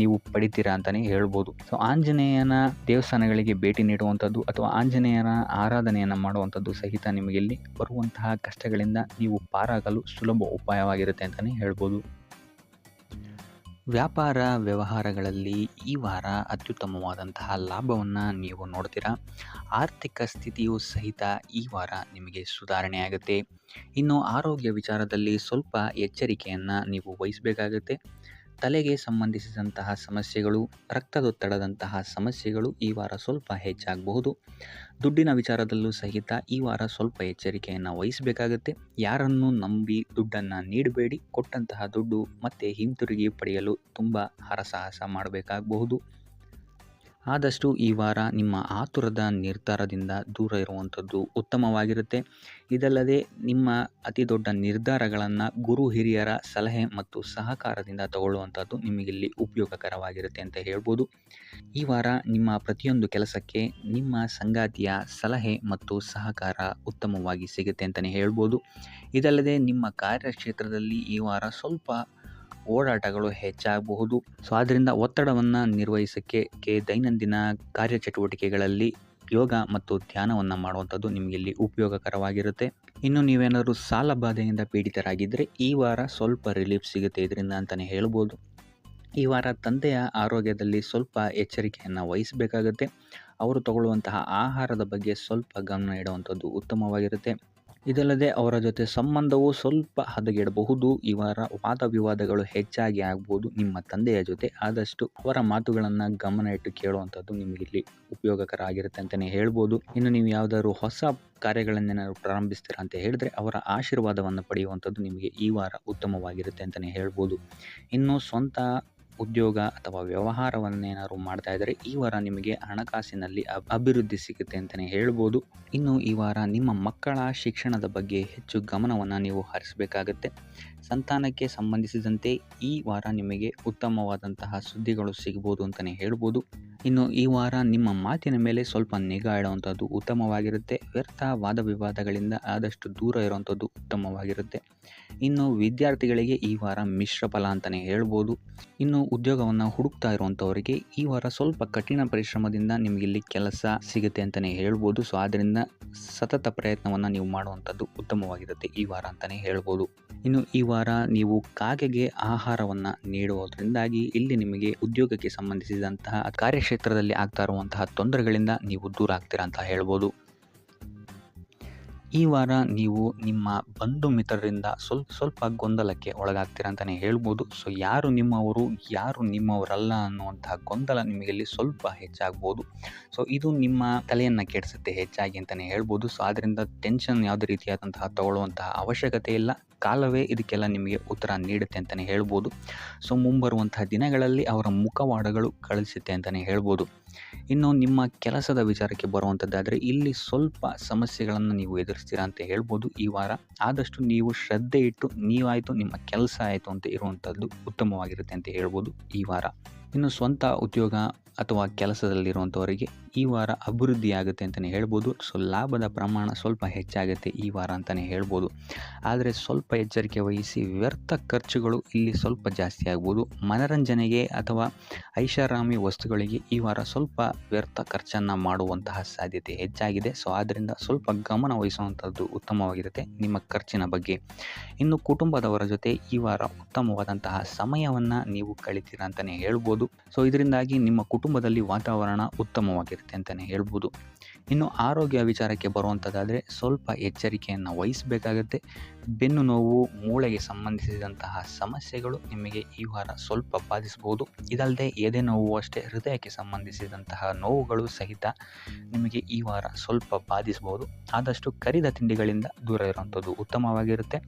ನೀವು ಪಡಿತೀರಾ ಅಂತಲೇ ಹೇಳ್ಬೋದು. ಸೊ ಆಂಜನೇಯನ ದೇವಸ್ಥಾನಗಳಿಗೆ ಭೇಟಿ ನೀಡುವಂಥದ್ದು ಅಥವಾ ಆಂಜನೇಯನ ಆರಾಧನೆಯನ್ನು ಮಾಡುವಂಥದ್ದು ಸಹಿತ ನಿಮಗಿಲ್ಲಿ ಬರುವಂತಹ ಕಷ್ಟಗಳಿಂದ ನೀವು ಪಾರಾಗಲು ಸುಲಭ ಉಪಾಯವಾಗಿರುತ್ತೆ ಅಂತಲೇ ಹೇಳ್ಬೋದು. ವ್ಯಾಪಾರ ವ್ಯವಹಾರಗಳಲ್ಲಿ ಈ ವಾರ ಅತ್ಯುತ್ತಮವಾದಂತಹ ಲಾಭವನ್ನು ನೀವು ನೋಡ್ತೀರಾ. ಆರ್ಥಿಕ ಸ್ಥಿತಿಯು ಸಹಿತ ಈ ವಾರ ನಿಮಗೆ ಸುಧಾರಣೆಯಾಗುತ್ತೆ. ಇನ್ನು ಆರೋಗ್ಯ ವಿಚಾರದಲ್ಲಿ ಸ್ವಲ್ಪ ಎಚ್ಚರಿಕೆಯನ್ನು ನೀವು ವಹಿಸಬೇಕಾಗುತ್ತೆ. ತಲೆಗೆ ಸಂಬಂಧಿಸಿದಂತಹ ಸಮಸ್ಯೆಗಳು, ರಕ್ತದೊತ್ತಡದಂತಹ ಸಮಸ್ಯೆಗಳು ಈ ವಾರ ಸ್ವಲ್ಪ ಹೆಚ್ಚಾಗಬಹುದು. ದುಡ್ಡಿನ ವಿಚಾರದಲ್ಲೂ ಸಹಿತ ಈ ವಾರ ಸ್ವಲ್ಪ ಎಚ್ಚರಿಕೆಯನ್ನು ವಹಿಸಬೇಕಾಗುತ್ತೆ. ಯಾರನ್ನು ನಂಬಿ ದುಡ್ಡನ್ನು ನೀಡಬೇಡಿ. ಕೊಟ್ಟಂತಹ ದುಡ್ಡು ಮತ್ತೆ ಹಿಂತಿರುಗಿ ಪಡೆಯಲು ತುಂಬ ಹರಸಾಹಸ ಮಾಡಬೇಕಾಗಬಹುದು. ಆದಷ್ಟು ಈ ವಾರ ನಿಮ್ಮ ಆತುರದ ನಿರ್ಧಾರದಿಂದ ದೂರ ಇರುವಂಥದ್ದು ಉತ್ತಮವಾಗಿರುತ್ತೆ. ಇದಲ್ಲದೆ ನಿಮ್ಮ ಅತಿ ದೊಡ್ಡ ನಿರ್ಧಾರಗಳನ್ನು ಗುರು ಹಿರಿಯರ ಸಲಹೆ ಮತ್ತು ಸಹಕಾರದಿಂದ ತಗೊಳ್ಳುವಂಥದ್ದು ನಿಮಗಿಲ್ಲಿ ಉಪಯೋಗಕರವಾಗಿರುತ್ತೆ ಅಂತ ಹೇಳ್ಬೋದು. ಈ ವಾರ ನಿಮ್ಮ ಪ್ರತಿಯೊಂದು ಕೆಲಸಕ್ಕೆ ನಿಮ್ಮ ಸಂಗಾತಿಯ ಸಲಹೆ ಮತ್ತು ಸಹಕಾರ ಉತ್ತಮವಾಗಿ ಸಿಗುತ್ತೆ ಅಂತಲೇ ಹೇಳ್ಬೋದು. ಇದಲ್ಲದೆ ನಿಮ್ಮ ಕಾರ್ಯಕ್ಷೇತ್ರದಲ್ಲಿ ಈ ವಾರ ಸ್ವಲ್ಪ ಓಡಾಟಗಳು ಹೆಚ್ಚಾಗಬಹುದು. ಸೊ ಆದ್ದರಿಂದ ಒತ್ತಡವನ್ನು ನಿರ್ವಹಿಸೋಕ್ಕೆ ದೈನಂದಿನ ಕಾರ್ಯಚಟುವಟಿಕೆಗಳಲ್ಲಿ ಯೋಗ ಮತ್ತು ಧ್ಯಾನವನ್ನು ಮಾಡುವಂಥದ್ದು ನಿಮಗಿಲ್ಲಿ ಉಪಯೋಗಕರವಾಗಿರುತ್ತೆ. ಇನ್ನು ನೀವೇನಾದರೂ ಸಾಲ ಬಾಧೆಯಿಂದ ಪೀಡಿತರಾಗಿದ್ದರೆ ಈ ವಾರ ಸ್ವಲ್ಪ ರಿಲೀಫ್ ಸಿಗುತ್ತೆ ಇದರಿಂದ ಅಂತಲೇ ಹೇಳ್ಬೋದು. ಈ ವಾರ ತಂದೆಯ ಆರೋಗ್ಯದಲ್ಲಿ ಸ್ವಲ್ಪ ಎಚ್ಚರಿಕೆಯನ್ನು ವಹಿಸಬೇಕಾಗುತ್ತೆ. ಅವರು ತಗೊಳ್ಳುವಂತಹ ಆಹಾರದ ಬಗ್ಗೆ ಸ್ವಲ್ಪ ಗಮನ ಇಡುವಂಥದ್ದು ಉತ್ತಮವಾಗಿರುತ್ತೆ. ಇದಲ್ಲದೆ ಅವರ ಜೊತೆ ಸಂಬಂಧವು ಸ್ವಲ್ಪ ಹದಗೆಡಬಹುದು. ಈ ವಾರ ವಾದ ವಿವಾದಗಳು ಹೆಚ್ಚಾಗಿ ಆಗ್ಬೋದು ನಿಮ್ಮ ತಂದೆಯ ಜೊತೆ. ಆದಷ್ಟು ಅವರ ಮಾತುಗಳನ್ನು ಗಮನ ಇಟ್ಟು ಕೇಳುವಂಥದ್ದು ನಿಮಗಿಲ್ಲಿ ಉಪಯೋಗಕರ ಆಗಿರುತ್ತೆ ಅಂತಲೇ ಹೇಳ್ಬೋದು. ಇನ್ನು ನೀವು ಯಾವುದಾದ್ರು ಹೊಸ ಕಾರ್ಯಗಳನ್ನೇನಾದ್ರು ಪ್ರಾರಂಭಿಸ್ತೀರಾ ಅಂತ ಹೇಳಿದ್ರೆ ಅವರ ಆಶೀರ್ವಾದವನ್ನು ಪಡೆಯುವಂಥದ್ದು ನಿಮಗೆ ಈ ವಾರ ಉತ್ತಮವಾಗಿರುತ್ತೆ ಅಂತಲೇ ಹೇಳ್ಬೋದು. ಇನ್ನು ಸ್ವಂತ ಉದ್ಯೋಗ ಅಥವಾ ವ್ಯವಹಾರವನ್ನೇನಾದ್ರು ಮಾಡ್ತಾ ಇದ್ದರೆ ಈ ವಾರ ನಿಮಗೆ ಹಣಕಾಸಿನಲ್ಲಿ ಅಭಿವೃದ್ಧಿ ಸಿಗುತ್ತೆ ಅಂತಲೇ ಹೇಳ್ಬೋದು. ಇನ್ನು ಈ ವಾರ ನಿಮ್ಮ ಮಕ್ಕಳ ಶಿಕ್ಷಣದ ಬಗ್ಗೆ ಹೆಚ್ಚು ಗಮನವನ್ನು ನೀವು ಹರಿಸಬೇಕಾಗತ್ತೆ. ಸಂತಾನಕ್ಕೆ ಸಂಬಂಧಿಸಿದಂತೆ ಈ ವಾರ ನಿಮಗೆ ಉತ್ತಮವಾದಂತಹ ಸುದ್ದಿಗಳು ಸಿಗ್ಬೋದು ಅಂತಲೇ ಹೇಳ್ಬೋದು. ಇನ್ನು ಈ ವಾರ ನಿಮ್ಮ ಮಾತಿನ ಮೇಲೆ ಸ್ವಲ್ಪ ನಿಗಾ ಇಡುವಂಥದ್ದು ಉತ್ತಮವಾಗಿರುತ್ತೆ. ವ್ಯರ್ಥ ವಾದ ವಿವಾದಗಳಿಂದ ಆದಷ್ಟು ದೂರ ಇರುವಂಥದ್ದು ಉತ್ತಮವಾಗಿರುತ್ತೆ. ಇನ್ನು ವಿದ್ಯಾರ್ಥಿಗಳಿಗೆ ಈ ವಾರ ಮಿಶ್ರ ಫಲ ಅಂತಲೇ ಹೇಳ್ಬೋದು. ಇನ್ನು ಉದ್ಯೋಗವನ್ನು ಹುಡುಕ್ತಾ ಇರುವಂಥವರಿಗೆ ಈ ವಾರ ಸ್ವಲ್ಪ ಕಠಿಣ ಪರಿಶ್ರಮದಿಂದ ನಿಮಗಿಲ್ಲಿ ಕೆಲಸ ಸಿಗುತ್ತೆ ಅಂತಲೇ ಹೇಳ್ಬೋದು. ಸೊ ಆದ್ದರಿಂದ ಸತತ ಪ್ರಯತ್ನವನ್ನು ನೀವು ಮಾಡುವಂಥದ್ದು ಉತ್ತಮವಾಗಿರುತ್ತೆ ಈ ವಾರ ಅಂತಲೇ ಹೇಳ್ಬೋದು. ಇನ್ನು ಈ ವಾರ ನೀವು ಕಾಗೆಗೆ ಆಹಾರವನ್ನು ನೀಡುವುದರಿಂದಾಗಿ ಇಲ್ಲಿ ನಿಮಗೆ ಉದ್ಯೋಗಕ್ಕೆ ಸಂಬಂಧಿಸಿದಂತಹ ಕಾರ್ಯಕ್ಷೇತ್ರದಲ್ಲಿ ಆಗ್ತಾ ಇರುವಂತಹ ತೊಂದರೆಗಳಿಂದ ನೀವು ದೂರ ಆಗ್ತೀರಾ ಅಂತ ಹೇಳ್ಬೋದು. ಈ ವಾರ ನೀವು ನಿಮ್ಮ ಬಂಧು ಮಿತ್ರರಿಂದ ಸ್ವಲ್ಪ ಗೊಂದಲಕ್ಕೆ ಒಳಗಾಗ್ತೀರಾ ಅಂತಲೇ ಹೇಳ್ಬೋದು. ಸೊ ಯಾರು ನಿಮ್ಮವರು ಯಾರು ನಿಮ್ಮವರಲ್ಲ ಅನ್ನುವಂತಹ ಗೊಂದಲ ನಿಮಗಿಲ್ಲಿ ಸ್ವಲ್ಪ ಹೆಚ್ಚಾಗ್ಬೋದು. ಸೊ ಇದು ನಿಮ್ಮ ತಲೆಯನ್ನು ಕೆಡಿಸುತ್ತೆ ಹೆಚ್ಚಾಗಿ ಅಂತಲೇ ಹೇಳ್ಬೋದು. ಸೊ ಆದ್ದರಿಂದ ಟೆನ್ಷನ್ ಯಾವುದೇ ರೀತಿಯಾದಂತಹ ತಗೊಳ್ಳುವಂತಹ ಅವಶ್ಯಕತೆ ಇಲ್ಲ. ಕಾಲವೇ ಇದಕ್ಕೆಲ್ಲ ನಿಮಗೆ ಉತ್ತರ ನೀಡುತ್ತೆ ಅಂತಲೇ ಹೇಳ್ಬೋದು. ಸೊ ಮುಂಬರುವಂತಹ ದಿನಗಳಲ್ಲಿ ಅವರ ಮುಖವಾಡಗಳು ಕಳಿಸುತ್ತೆ ಅಂತಲೇ ಹೇಳ್ಬೋದು. ಇನ್ನು ನಿಮ್ಮ ಕೆಲಸದ ವಿಚಾರಕ್ಕೆ ಬರುವಂಥದ್ದಾದರೆ ಇಲ್ಲಿ ಸ್ವಲ್ಪ ಸಮಸ್ಯೆಗಳನ್ನು ನೀವು ಎದುರಿಸ್ತೀರಾ ಅಂತ ಹೇಳ್ಬೋದು. ಈ ವಾರ ಆದಷ್ಟು ನೀವು ಶ್ರದ್ಧೆ ಇಟ್ಟು ನೀವಾಯಿತು ನಿಮ್ಮ ಕೆಲಸ ಆಯಿತು ಅಂತ ಇರುವಂಥದ್ದು ಉತ್ತಮವಾಗಿರುತ್ತೆ ಅಂತ ಹೇಳ್ಬೋದು ಈ ವಾರ. ಇನ್ನು ಸ್ವಂತ ಉದ್ಯೋಗ ಅಥವಾ ಕೆಲಸದಲ್ಲಿರುವಂಥವರಿಗೆ ಈ ವಾರ ಅಭಿವೃದ್ಧಿ ಆಗುತ್ತೆ ಅಂತಲೇ ಹೇಳ್ಬೋದು. ಸೊ ಲಾಭದ ಪ್ರಮಾಣ ಸ್ವಲ್ಪ ಹೆಚ್ಚಾಗುತ್ತೆ ಈ ವಾರ ಅಂತಲೇ ಹೇಳ್ಬೋದು. ಆದರೆ ಸ್ವಲ್ಪ ಎಚ್ಚರಿಕೆ ವಹಿಸಿ. ವ್ಯರ್ಥ ಖರ್ಚುಗಳು ಇಲ್ಲಿ ಸ್ವಲ್ಪ ಜಾಸ್ತಿ ಆಗ್ಬೋದು. ಮನರಂಜನೆಗೆ ಅಥವಾ ಐಷಾರಾಮಿ ವಸ್ತುಗಳಿಗೆ ಈ ವಾರ ಸ್ವಲ್ಪ ವ್ಯರ್ಥ ಖರ್ಚನ್ನು ಮಾಡುವಂತಹ ಸಾಧ್ಯತೆ ಹೆಚ್ಚಾಗಿದೆ. ಸೊ ಆದ್ದರಿಂದ ಸ್ವಲ್ಪ ಗಮನ ವಹಿಸುವಂಥದ್ದು ಉತ್ತಮವಾಗಿರುತ್ತೆ ನಿಮ್ಮ ಖರ್ಚಿನ ಬಗ್ಗೆ. ಇನ್ನು ಕುಟುಂಬದವರ ಜೊತೆ ಈ ವಾರ ಉತ್ತಮವಾದಂತಹ ಸಮಯವನ್ನು ನೀವು ಕಳಿತೀರಾ ಅಂತಲೇ ಹೇಳ್ಬೋದು. ಸೊ ಇದರಿಂದಾಗಿ ನಿಮ್ಮ ಕುಟುಂಬದಲ್ಲಿ ವಾತಾವರಣ ಉತ್ತಮವಾಗಿರುತ್ತೆ ಅಂತಲೇ ಹೇಳ್ಬೋದು. ಇನ್ನು ಆರೋಗ್ಯ ವಿಚಾರಕ್ಕೆ ಬರುವಂಥದ್ದಾದರೆ ಸ್ವಲ್ಪ ಎಚ್ಚರಿಕೆಯನ್ನು ವಹಿಸಬೇಕಾಗತ್ತೆ. ಬೆನ್ನು ನೋವು, ಮೂಳೆಗೆ ಸಂಬಂಧಿಸಿದಂತಹ ಸಮಸ್ಯೆಗಳು ನಿಮಗೆ ಈ ವಾರ ಸ್ವಲ್ಪ ಬಾಧಿಸಬಹುದು. ಇದಲ್ಲದೆ ಎದೆ ನೋವು ಅಷ್ಟೇ ಹೃದಯಕ್ಕೆ ಸಂಬಂಧಿಸಿದಂತಹ ನೋವುಗಳು ಸಹಿತ ನಿಮಗೆ ಈ ವಾರ ಸ್ವಲ್ಪ ಬಾಧಿಸಬಹುದು. ಆದಷ್ಟು ಕರಿದ ತಿಂಡಿಗಳಿಂದ ದೂರ ಇರುವಂಥದ್ದು ಉತ್ತಮವಾಗಿರುತ್ತೆ.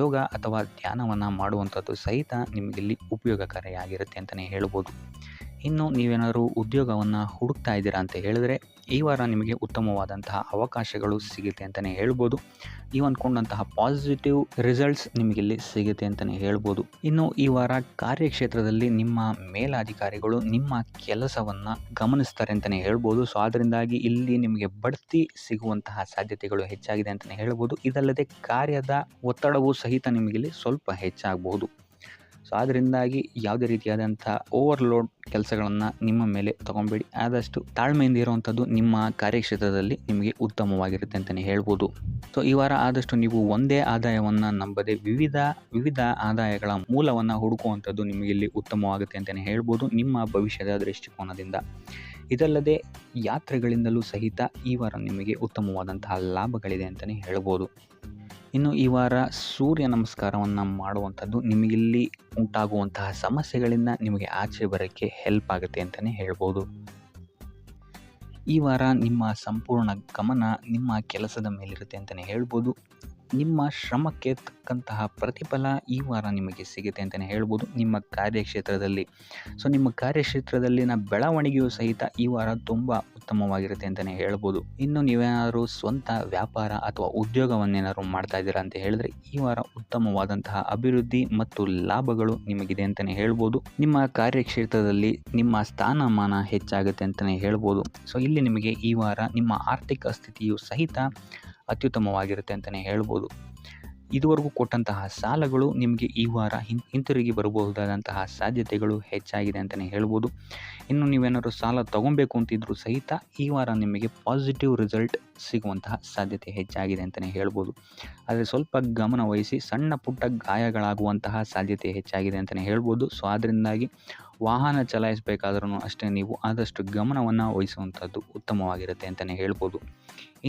ಯೋಗ ಅಥವಾ ಧ್ಯಾನವನ್ನು ಮಾಡುವಂಥದ್ದು ಸಹಿತ ನಿಮಗಿಲ್ಲಿ ಉಪಯೋಗಕಾರಿಯಾಗಿರುತ್ತೆ ಅಂತಲೇ ಹೇಳ್ಬೋದು. ಇನ್ನು ನೀವೇನಾದರೂ ಉದ್ಯೋಗವನ್ನು ಹುಡುಕ್ತಾ ಇದ್ದೀರಾ ಅಂತ ಹೇಳಿದ್ರೆ ಈ ವಾರ ನಿಮಗೆ ಉತ್ತಮವಾದಂತಹ ಅವಕಾಶಗಳು ಸಿಗುತ್ತೆ ಅಂತಲೇ ಹೇಳ್ಬೋದು. ನೀವು ಅಂದ್ಕೊಂಡಂತಹ ಪಾಸಿಟಿವ್ ರಿಸಲ್ಟ್ಸ್ ನಿಮಗಿಲ್ಲಿ ಸಿಗುತ್ತೆ ಅಂತಲೇ ಹೇಳ್ಬೋದು. ಇನ್ನು ಈ ವಾರ ಕಾರ್ಯಕ್ಷೇತ್ರದಲ್ಲಿ ನಿಮ್ಮ ಮೇಲಾಧಿಕಾರಿಗಳು ನಿಮ್ಮ ಕೆಲಸವನ್ನು ಗಮನಿಸ್ತಾರೆ ಅಂತಲೇ ಹೇಳ್ಬೋದು. ಸೊ ಅದರಿಂದಾಗಿ ಇಲ್ಲಿ ನಿಮಗೆ ಬಡ್ತಿ ಸಿಗುವಂತಹ ಸಾಧ್ಯತೆಗಳು ಹೆಚ್ಚಾಗಿದೆ ಅಂತಲೇ ಹೇಳ್ಬೋದು. ಇದಲ್ಲದೆ ಕಾರ್ಯದ ಒತ್ತಡವೂ ಸಹಿತ ನಿಮಗಿಲ್ಲಿ ಸ್ವಲ್ಪ ಹೆಚ್ಚಾಗಬಹುದು. ಸೊ ಅದರಿಂದಾಗಿ ಯಾವುದೇ ರೀತಿಯಾದಂಥ ಓವರ್ಲೋಡ್ ಕೆಲಸಗಳನ್ನು ನಿಮ್ಮ ಮೇಲೆ ತೊಗೊಬೇಡಿ. ಆದಷ್ಟು ತಾಳ್ಮೆಯಿಂದ ಇರುವಂಥದ್ದು ನಿಮ್ಮ ಕಾರ್ಯಕ್ಷೇತ್ರದಲ್ಲಿ ನಿಮಗೆ ಉತ್ತಮವಾಗಿರುತ್ತೆ ಅಂತಲೇ ಹೇಳ್ಬೋದು. ಸೊ ಈ ವಾರ ಆದಷ್ಟು ನೀವು ಒಂದೇ ಆದಾಯವನ್ನು ನಂಬದೆ ವಿವಿಧ ಆದಾಯಗಳ ಮೂಲವನ್ನು ಹುಡುಕುವಂಥದ್ದು ನಿಮಗೆ ಇಲ್ಲಿ ಉತ್ತಮವಾಗುತ್ತೆ ಅಂತಲೇ ಹೇಳ್ಬೋದು ನಿಮ್ಮ ಭವಿಷ್ಯದ ದೃಷ್ಟಿಕೋನದಿಂದ. ಇದಲ್ಲದೆ ಯಾತ್ರೆಗಳಿಂದಲೂ ಸಹಿತ ಈ ವಾರ ನಿಮಗೆ ಉತ್ತಮವಾದಂತಹ ಲಾಭಗಳಿದೆ ಅಂತಲೇ ಹೇಳ್ಬೋದು. ಇನ್ನು ಈ ವಾರ ಸೂರ್ಯ ನಮಸ್ಕಾರವನ್ನು ಮಾಡುವಂಥದ್ದು ನಿಮಗಿಲ್ಲಿ ಉಂಟಾಗುವಂತಹ ಸಮಸ್ಯೆಗಳಿಂದ ನಿಮಗೆ ಆಚೆ ಬರೋಕ್ಕೆ ಹೆಲ್ಪ್ ಆಗುತ್ತೆ ಅಂತಲೇ ಹೇಳ್ಬೋದು. ಈ ವಾರ ನಿಮ್ಮ ಸಂಪೂರ್ಣ ಗಮನ ನಿಮ್ಮ ಕೆಲಸದ ಮೇಲಿರುತ್ತೆ ಅಂತಲೇ ಹೇಳ್ಬೋದು. ನಿಮ್ಮ ಶ್ರಮಕ್ಕೆ ತಕ್ಕಂತಹ ಪ್ರತಿಫಲ ಈ ವಾರ ನಿಮಗೆ ಸಿಗುತ್ತೆ ಅಂತಲೇ ಹೇಳ್ಬೋದು ನಿಮ್ಮ ಕಾರ್ಯಕ್ಷೇತ್ರದಲ್ಲಿ. ಸೊ ನಿಮ್ಮ ಕಾರ್ಯಕ್ಷೇತ್ರದಲ್ಲಿನ ಬೆಳವಣಿಗೆಯೂ ಸಹಿತ ಈ ವಾರ ತುಂಬ ಉತ್ತಮವಾಗಿರುತ್ತೆ ಅಂತಲೇ ಹೇಳ್ಬೋದು. ಇನ್ನು ನೀವೇನಾದರೂ ಸ್ವಂತ ವ್ಯಾಪಾರ ಅಥವಾ ಉದ್ಯೋಗವನ್ನೇನಾದ್ರು ಮಾಡ್ತಾ ಇದ್ದೀರಾ ಅಂತ ಹೇಳಿದ್ರೆ ಈ ವಾರ ಉತ್ತಮವಾದಂತಹ ಅಭಿವೃದ್ಧಿ ಮತ್ತು ಲಾಭಗಳು ನಿಮಗಿದೆ ಅಂತಲೇ ಹೇಳ್ಬೋದು. ನಿಮ್ಮ ಕಾರ್ಯಕ್ಷೇತ್ರದಲ್ಲಿ ನಿಮ್ಮ ಸ್ಥಾನಮಾನ ಹೆಚ್ಚಾಗುತ್ತೆ ಅಂತಲೇ ಹೇಳ್ಬೋದು. ಸೊ ಇಲ್ಲಿ ನಿಮಗೆ ಈ ವಾರ ನಿಮ್ಮ ಆರ್ಥಿಕ ಸ್ಥಿತಿಯು ಸಹಿತ ಅತ್ಯುತ್ತಮವಾಗಿರುತ್ತೆ ಅಂತಲೇ ಹೇಳ್ಬೋದು. ಇದುವರೆಗೂ ಕೊಟ್ಟಂತಹ ಸಾಲಗಳು ನಿಮಗೆ ಈ ವಾರ ಹಿಂತಿರುಗಿ ಬರಬಹುದಾದಂತಹ ಸಾಧ್ಯತೆಗಳು ಹೆಚ್ಚಾಗಿದೆ ಅಂತಲೇ ಹೇಳ್ಬೋದು. ಇನ್ನು ನೀವೇನಾದ್ರು ಸಾಲ ತೊಗೊಬೇಕು ಅಂತಿದ್ರೂ ಸಹಿತ ಈ ವಾರ ನಿಮಗೆ ಪಾಸಿಟಿವ್ ರಿಸಲ್ಟ್ ಸಿಗುವಂತಹ ಸಾಧ್ಯತೆ ಹೆಚ್ಚಾಗಿದೆ ಅಂತಲೇ ಹೇಳ್ಬೋದು. ಆದರೆ ಸ್ವಲ್ಪ ಗಮನ ವಹಿಸಿ, ಸಣ್ಣ ಪುಟ್ಟ ಗಾಯಗಳಾಗುವಂತಹ ಸಾಧ್ಯತೆ ಹೆಚ್ಚಾಗಿದೆ ಅಂತಲೇ ಹೇಳ್ಬೋದು. ಸೊ ಅದರಿಂದಾಗಿ ವಾಹನ ಚಲಾಯಿಸಬೇಕಾದ್ರೂ ಅಷ್ಟೇ ನೀವು ಆದಷ್ಟು ಗಮನವನ್ನು ವಹಿಸುವಂಥದ್ದು ಉತ್ತಮವಾಗಿರುತ್ತೆ ಅಂತಲೇ ಹೇಳ್ಬೋದು.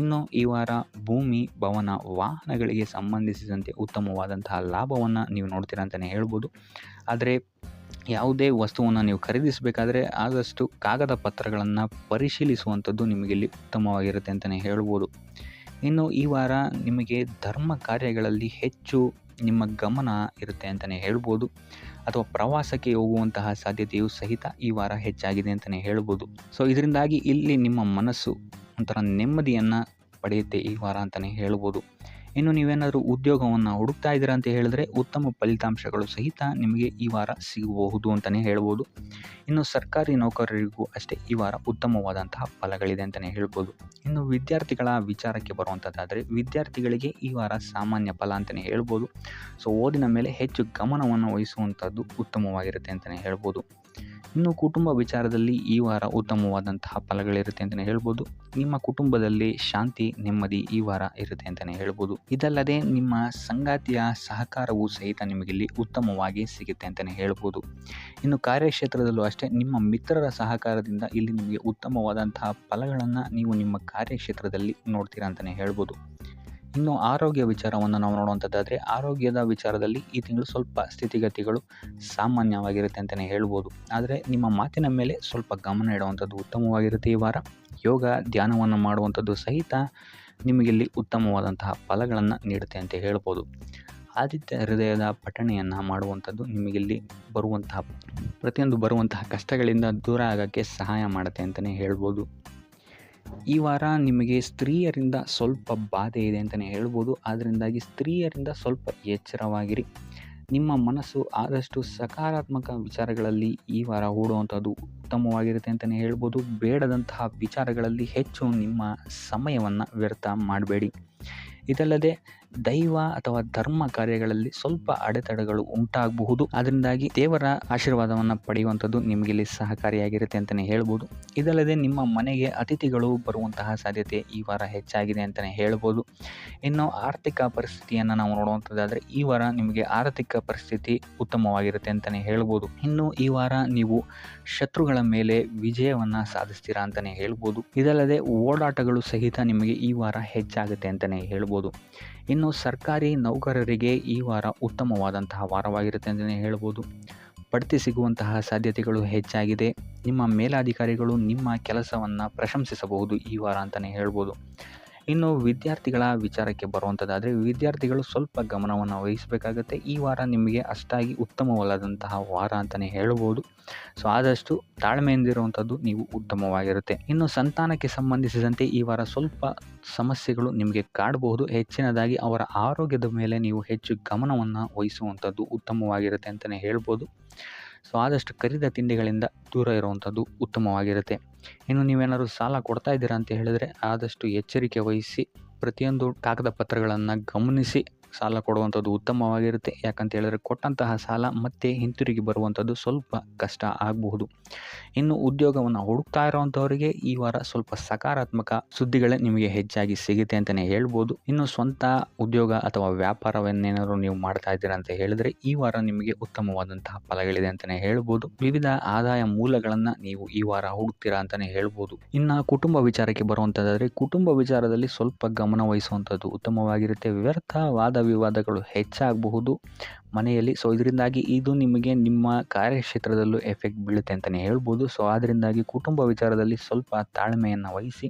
ಇನ್ನು ಈ ವಾರ ಭೂಮಿ, ಭವನ, ವಾಹನಗಳಿಗೆ ಸಂಬಂಧಿಸಿದಂತೆ ಉತ್ತಮವಾದಂತಹ ಲಾಭವನ್ನು ನೀವು ನೋಡ್ತೀರಾ ಅಂತಲೇ ಹೇಳ್ಬೋದು. ಆದರೆ ಯಾವುದೇ ವಸ್ತುವನ್ನು ನೀವು ಖರೀದಿಸಬೇಕಾದ್ರೆ ಆದಷ್ಟು ಕಾಗದ ಪತ್ರಗಳನ್ನು ಪರಿಶೀಲಿಸುವಂಥದ್ದು ನಿಮಗಿಲ್ಲಿ ಉತ್ತಮವಾಗಿರುತ್ತೆ ಅಂತಲೇ ಹೇಳ್ಬೋದು. ಇನ್ನು ಈ ವಾರ ನಿಮಗೆ ಧರ್ಮ ಕಾರ್ಯಗಳಲ್ಲಿ ಹೆಚ್ಚು ನಿಮ್ಮ ಗಮನ ಇರುತ್ತೆ ಅಂತಲೇ ಹೇಳ್ಬೋದು. ಅಥವಾ ಪ್ರವಾಸಕ್ಕೆ ಹೋಗುವಂತಹ ಸಾಧ್ಯತೆಯೂ ಸಹಿತ ಈ ವಾರ ಹೆಚ್ಚಾಗಿದೆ ಅಂತಲೇ ಹೇಳ್ಬೋದು. ಸೊ ಇದರಿಂದಾಗಿ ಇಲ್ಲಿ ನಿಮ್ಮ ಮನಸ್ಸು ಒಂಥರ ನೆಮ್ಮದಿಯನ್ನು ಪಡೆಯುತ್ತೆ ಈ ವಾರ ಅಂತಲೇ ಹೇಳ್ಬೋದು. ಇನ್ನು ನೀವೇನಾದರೂ ಉದ್ಯೋಗವನ್ನು ಹುಡುಕ್ತಾ ಇದ್ದೀರಾ ಅಂತ ಹೇಳಿದ್ರೆ ಉತ್ತಮ ಫಲಿತಾಂಶಗಳು ಸಹಿತ ನಿಮಗೆ ಈ ವಾರ ಸಿಗಬಹುದು ಅಂತಲೇ ಹೇಳ್ಬೋದು. ಇನ್ನು ಸರ್ಕಾರಿ ನೌಕರರಿಗೂ ಅಷ್ಟೇ ಈ ವಾರ ಉತ್ತಮವಾದಂತಹ ಫಲಗಳಿದೆ ಅಂತಲೇ ಹೇಳ್ಬೋದು. ಇನ್ನು ವಿದ್ಯಾರ್ಥಿಗಳ ವಿಚಾರಕ್ಕೆ ಬರುವಂಥದ್ದಾದರೆ ವಿದ್ಯಾರ್ಥಿಗಳಿಗೆ ಈ ವಾರ ಸಾಮಾನ್ಯ ಫಲ ಅಂತಲೇ ಹೇಳ್ಬೋದು. ಸೊ ಓದಿನ ಮೇಲೆ ಹೆಚ್ಚು ಗಮನವನ್ನು ವಹಿಸುವಂಥದ್ದು ಉತ್ತಮವಾಗಿರುತ್ತೆ ಅಂತಲೇ ಹೇಳ್ಬೋದು. ಇನ್ನು ಕುಟುಂಬ ವಿಚಾರದಲ್ಲಿ ಈ ವಾರ ಉತ್ತಮವಾದಂತಹ ಫಲಗಳಿರುತ್ತೆ ಅಂತಲೇ ಹೇಳ್ಬೋದು. ನಿಮ್ಮ ಕುಟುಂಬದಲ್ಲಿ ಶಾಂತಿ, ನೆಮ್ಮದಿ ಈ ವಾರ ಇರುತ್ತೆ ಅಂತಲೇ ಹೇಳ್ಬೋದು. ಇದಲ್ಲದೆ ನಿಮ್ಮ ಸಂಗಾತಿಯ ಸಹಕಾರವೂ ಸಹಿತ ನಿಮಗಿಲ್ಲಿ ಉತ್ತಮವಾಗಿ ಸಿಗುತ್ತೆ ಅಂತಲೇ ಹೇಳ್ಬೋದು. ಇನ್ನು ಕಾರ್ಯಕ್ಷೇತ್ರದಲ್ಲೂ ಅಷ್ಟೇ ನಿಮ್ಮ ಮಿತ್ರರ ಸಹಕಾರದಿಂದ ಇಲ್ಲಿ ನಿಮಗೆ ಉತ್ತಮವಾದಂತಹ ಫಲಗಳನ್ನು ನೀವು ನಿಮ್ಮ ಕಾರ್ಯಕ್ಷೇತ್ರದಲ್ಲಿ ನೋಡ್ತೀರಾ ಅಂತಲೇ ಹೇಳ್ಬೋದು. ಇನ್ನು ಆರೋಗ್ಯ ವಿಚಾರವನ್ನು ನಾವು ನೋಡುವಂಥದ್ದಾದರೆ ಆರೋಗ್ಯದ ವಿಚಾರದಲ್ಲಿ ಈ ತಿಂಗಳು ಸ್ವಲ್ಪ ಸ್ಥಿತಿಗತಿಗಳು ಸಾಮಾನ್ಯವಾಗಿರುತ್ತೆ ಅಂತಲೇ ಹೇಳ್ಬೋದು. ಆದರೆ ನಿಮ್ಮ ಮಾತಿನ ಮೇಲೆ ಸ್ವಲ್ಪ ಗಮನ ಇಡುವಂಥದ್ದು ಉತ್ತಮವಾಗಿರುತ್ತೆ ಈ ವಾರ. ಯೋಗ, ಧ್ಯಾನವನ್ನು ಮಾಡುವಂಥದ್ದು ಸಹಿತ ನಿಮಗಿಲ್ಲಿ ಉತ್ತಮವಾದಂತಹ ಫಲಗಳನ್ನು ನೀಡುತ್ತೆ ಅಂತ ಹೇಳ್ಬೋದು. ಆದಿತ್ಯ ಹೃದಯದ ಪಠಣೆಯನ್ನು ಮಾಡುವಂಥದ್ದು ನಿಮಗಿಲ್ಲಿ ಬರುವಂತಹ ಕಷ್ಟಗಳಿಂದ ದೂರ ಆಗೋಕ್ಕೆ ಸಹಾಯ ಮಾಡುತ್ತೆ ಅಂತಲೇ ಹೇಳ್ಬೋದು. ಈ ವಾರ ನಿಮಗೆ ಸ್ತ್ರೀಯರಿಂದ ಸ್ವಲ್ಪ ಬಾಧೆ ಇದೆ ಅಂತಲೇ ಹೇಳ್ಬೋದು. ಅದರಿಂದಾಗಿ ಸ್ತ್ರೀಯರಿಂದ ಸ್ವಲ್ಪ ಎಚ್ಚರವಾಗಿರಿ. ನಿಮ್ಮ ಮನಸ್ಸು ಆದಷ್ಟು ಸಕಾರಾತ್ಮಕ ವಿಚಾರಗಳಲ್ಲಿ ಈ ವಾರ ಹೂಡುವಂಥದ್ದು ಉತ್ತಮವಾಗಿರುತ್ತೆ ಅಂತಲೇ ಹೇಳ್ಬೋದು. ಬೇಡದಂತಹ ವಿಚಾರಗಳಲ್ಲಿ ಹೆಚ್ಚು ನಿಮ್ಮ ಸಮಯವನ್ನು ವ್ಯರ್ಥ ಮಾಡಬೇಡಿ. ಇದಲ್ಲದೆ ದೈವ ಅಥವಾ ಧರ್ಮ ಕಾರ್ಯಗಳಲ್ಲಿ ಸ್ವಲ್ಪ ಅಡೆತಡೆಗಳು ಉಂಟಾಗಬಹುದು. ಅದರಿಂದಾಗಿ ದೇವರ ಆಶೀರ್ವಾದವನ್ನು ಪಡೆಯುವಂಥದ್ದು ನಿಮಗಿಲ್ಲಿ ಸಹಕಾರಿಯಾಗಿರುತ್ತೆ ಅಂತಲೇ ಹೇಳ್ಬೋದು. ಇದಲ್ಲದೆ ನಿಮ್ಮ ಮನೆಗೆ ಅತಿಥಿಗಳು ಬರುವಂತಹ ಸಾಧ್ಯತೆ ಈ ವಾರ ಹೆಚ್ಚಾಗಿದೆ ಅಂತಲೇ ಹೇಳ್ಬೋದು. ಇನ್ನು ಆರ್ಥಿಕ ಪರಿಸ್ಥಿತಿಯನ್ನು ನಾವು ನೋಡುವಂಥದ್ದಾದರೆ ಈ ವಾರ ನಿಮಗೆ ಆರ್ಥಿಕ ಪರಿಸ್ಥಿತಿ ಉತ್ತಮವಾಗಿರುತ್ತೆ ಅಂತಲೇ ಹೇಳ್ಬೋದು. ಇನ್ನು ಈ ವಾರ ನೀವು ಶತ್ರುಗಳ ಮೇಲೆ ವಿಜಯವನ್ನು ಸಾಧಿಸ್ತೀರಾ ಅಂತಲೇ ಹೇಳ್ಬೋದು. ಇದಲ್ಲದೆ ಓಡಾಟಗಳು ಸಹಿತ ನಿಮಗೆ ಈ ವಾರ ಹೆಚ್ಚಾಗುತ್ತೆ ಅಂತಲೇ ಹೇಳ್ಬೋದು. ಇನ್ನು ಸರ್ಕಾರಿ ನೌಕರರಿಗೆ ಈ ವಾರ ಉತ್ತಮವಾದಂತಹ ವಾರವಾಗಿರುತ್ತೆ ಅಂತಲೇ ಹೇಳ್ಬೋದು. ಬಡ್ತಿ ಸಿಗುವಂತಹ ಸಾಧ್ಯತೆಗಳು ಹೆಚ್ಚಾಗಿದೆ. ನಿಮ್ಮ ಮೇಲಾಧಿಕಾರಿಗಳು ನಿಮ್ಮ ಕೆಲಸವನ್ನು ಪ್ರಶಂಸಿಸಬಹುದು ಈ ವಾರ ಅಂತಲೇ ಹೇಳ್ಬೋದು. ಇನ್ನು ವಿದ್ಯಾರ್ಥಿಗಳ ವಿಚಾರಕ್ಕೆ ಬರುವಂಥದ್ದಾದರೆ ವಿದ್ಯಾರ್ಥಿಗಳು ಸ್ವಲ್ಪ ಗಮನವನ್ನು ವಹಿಸಬೇಕಾಗತ್ತೆ. ಈ ವಾರ ನಿಮಗೆ ಅಷ್ಟಾಗಿ ಉತ್ತಮವಲ್ಲದಂತಹ ವಾರ ಅಂತಲೇ ಹೇಳ್ಬೋದು. ಸೊ ಆದಷ್ಟು ತಾಳ್ಮೆಯಿಂದಿರುವಂಥದ್ದು ನೀವು ಉತ್ತಮವಾಗಿರುತ್ತೆ. ಇನ್ನು ಸಂತಾನಕ್ಕೆ ಸಂಬಂಧಿಸಿದಂತೆ ಈ ವಾರ ಸ್ವಲ್ಪ ಸಮಸ್ಯೆಗಳು ನಿಮಗೆ ಕಾಡಬಹುದು. ಹೆಚ್ಚಿನದಾಗಿ ಅವರ ಆರೋಗ್ಯದ ಮೇಲೆ ನೀವು ಹೆಚ್ಚು ಗಮನವನ್ನು ವಹಿಸುವಂಥದ್ದು ಉತ್ತಮವಾಗಿರುತ್ತೆ ಅಂತಲೇ ಹೇಳ್ಬೋದು. ಸೊ ಆದಷ್ಟು ಕರಿದ ತಿಂಡಿಗಳಿಂದ ದೂರ ಇರುವಂಥದ್ದು ಉತ್ತಮವಾಗಿರುತ್ತೆ. ಇನ್ನು ನೀವೇನಾದ್ರು ಸಾಲ ಕೊಡ್ತಾ ಇದ್ದೀರಾ ಅಂತ ಹೇಳಿದ್ರೆ ಆದಷ್ಟು ಎಚ್ಚರಿಕೆ ವಹಿಸಿ ಪ್ರತಿಯೊಂದು ಕಾಗದ ಪತ್ರಗಳನ್ನು ಗಮನಿಸಿ ಸಾಲ ಕೊಡುವಂಥದ್ದು ಉತ್ತಮವಾಗಿರುತ್ತೆ. ಯಾಕಂತ ಹೇಳಿದ್ರೆ ಕೊಟ್ಟಂತಹ ಸಾಲ ಮತ್ತೆ ಹಿಂತಿರುಗಿ ಬರುವಂಥದ್ದು ಸ್ವಲ್ಪ ಕಷ್ಟ ಆಗಬಹುದು. ಇನ್ನು ಉದ್ಯೋಗವನ್ನು ಹುಡುಕ್ತಾ ಇರೋವಂಥವರಿಗೆ ಈ ವಾರ ಸ್ವಲ್ಪ ಸಕಾರಾತ್ಮಕ ಸುದ್ದಿಗಳೇ ನಿಮಗೆ ಹೆಚ್ಚಾಗಿ ಸಿಗುತ್ತೆ ಅಂತಲೇ ಹೇಳ್ಬೋದು. ಇನ್ನು ಸ್ವಂತ ಉದ್ಯೋಗ ಅಥವಾ ವ್ಯಾಪಾರವನ್ನೇನಾದರೂ ನೀವು ಮಾಡ್ತಾ ಇದ್ದೀರಾ ಅಂತ ಹೇಳಿದ್ರೆ ಈ ವಾರ ನಿಮಗೆ ಉತ್ತಮವಾದಂತಹ ಫಲಗಳಿದೆ ಅಂತಲೇ ಹೇಳ್ಬೋದು. ವಿವಿಧ ಆದಾಯ ಮೂಲಗಳನ್ನು ನೀವು ಈ ವಾರ ಹುಡುಕ್ತೀರಾ ಅಂತಲೇ ಹೇಳ್ಬೋದು. ಇನ್ನು ಕುಟುಂಬ ವಿಚಾರಕ್ಕೆ ಬರುವಂಥದ್ದಾದರೆ ಕುಟುಂಬ ವಿಚಾರದಲ್ಲಿ ಸ್ವಲ್ಪ ಗಮನ ವಹಿಸುವಂಥದ್ದು ಉತ್ತಮವಾಗಿರುತ್ತೆ. ವ್ಯರ್ಥ ವಾದ ವಿವಾದಗಳು ಹೆಚ್ಚಾಗಬಹುದು ಮನೆಯಲ್ಲಿ. ಸೊ ಇದರಿಂದಾಗಿ ಇದು ನಿಮಗೆ ನಿಮ್ಮ ಕಾರ್ಯಕ್ಷೇತ್ರದಲ್ಲೂ ಎಫೆಕ್ಟ್ ಬೀಳುತ್ತೆ ಅಂತಲೇ ಹೇಳ್ಬೋದು. ಸೊ ಅದರಿಂದಾಗಿ ಕುಟುಂಬ ವಿಚಾರದಲ್ಲಿ ಸ್ವಲ್ಪ ತಾಳ್ಮೆಯನ್ನು ವಹಿಸಿ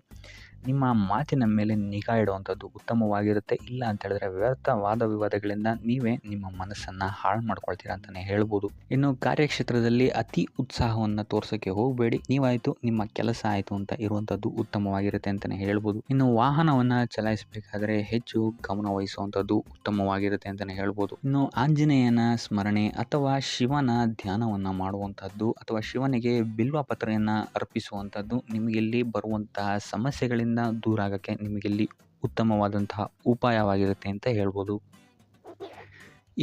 ನಿಮ್ಮ ಮಾತಿನ ಮೇಲೆ ನಿಗಾ ಇಡುವಂಥದ್ದು ಉತ್ತಮವಾಗಿರುತ್ತೆ. ಇಲ್ಲ ಅಂತ ಹೇಳಿದ್ರೆ ವ್ಯರ್ಥ ವಾದ ವಿವಾದಗಳಿಂದ ನೀವೇ ನಿಮ್ಮ ಮನಸ್ಸನ್ನು ಹಾಳು ಮಾಡ್ಕೊಳ್ತೀರಾ ಅಂತಲೇ ಹೇಳ್ಬೋದು. ಇನ್ನು ಕಾರ್ಯಕ್ಷೇತ್ರದಲ್ಲಿ ಅತಿ ಉತ್ಸಾಹವನ್ನು ತೋರ್ಸೋಕ್ಕೆ ಹೋಗಬೇಡಿ. ನೀವಾಯಿತು ನಿಮ್ಮ ಕೆಲಸ ಆಯಿತು ಅಂತ ಇರುವಂಥದ್ದು ಉತ್ತಮವಾಗಿರುತ್ತೆ ಅಂತಲೇ ಹೇಳ್ಬೋದು. ಇನ್ನು ವಾಹನವನ್ನು ಚಲಾಯಿಸಬೇಕಾದ್ರೆ ಹೆಚ್ಚು ಗಮನ ವಹಿಸುವಂಥದ್ದು ಉತ್ತಮವಾಗಿರುತ್ತೆ ಅಂತಲೇ ಹೇಳ್ಬೋದು. ಇನ್ನು ಆಂಜನೇಯನ ಸ್ಮರಣೆ ಅಥವಾ ಶಿವನ ಧ್ಯಾನವನ್ನು ಮಾಡುವಂಥದ್ದು ಅಥವಾ ಶಿವನಿಗೆ ಬಿಲ್ವ ಪತ್ರೆಯನ್ನು ಅರ್ಪಿಸುವಂಥದ್ದು ನಿಮಗಿಲ್ಲಿ ಬರುವಂತಹ ಸಮಸ್ಯೆಗಳಿಂದ ದೂರ ಆಗೋಕ್ಕೆ ನಿಮಗಿಲ್ಲಿ ಉತ್ತಮವಾದಂತಹ ಉಪಾಯವಾಗಿರುತ್ತೆ ಅಂತ ಹೇಳ್ಬೋದು.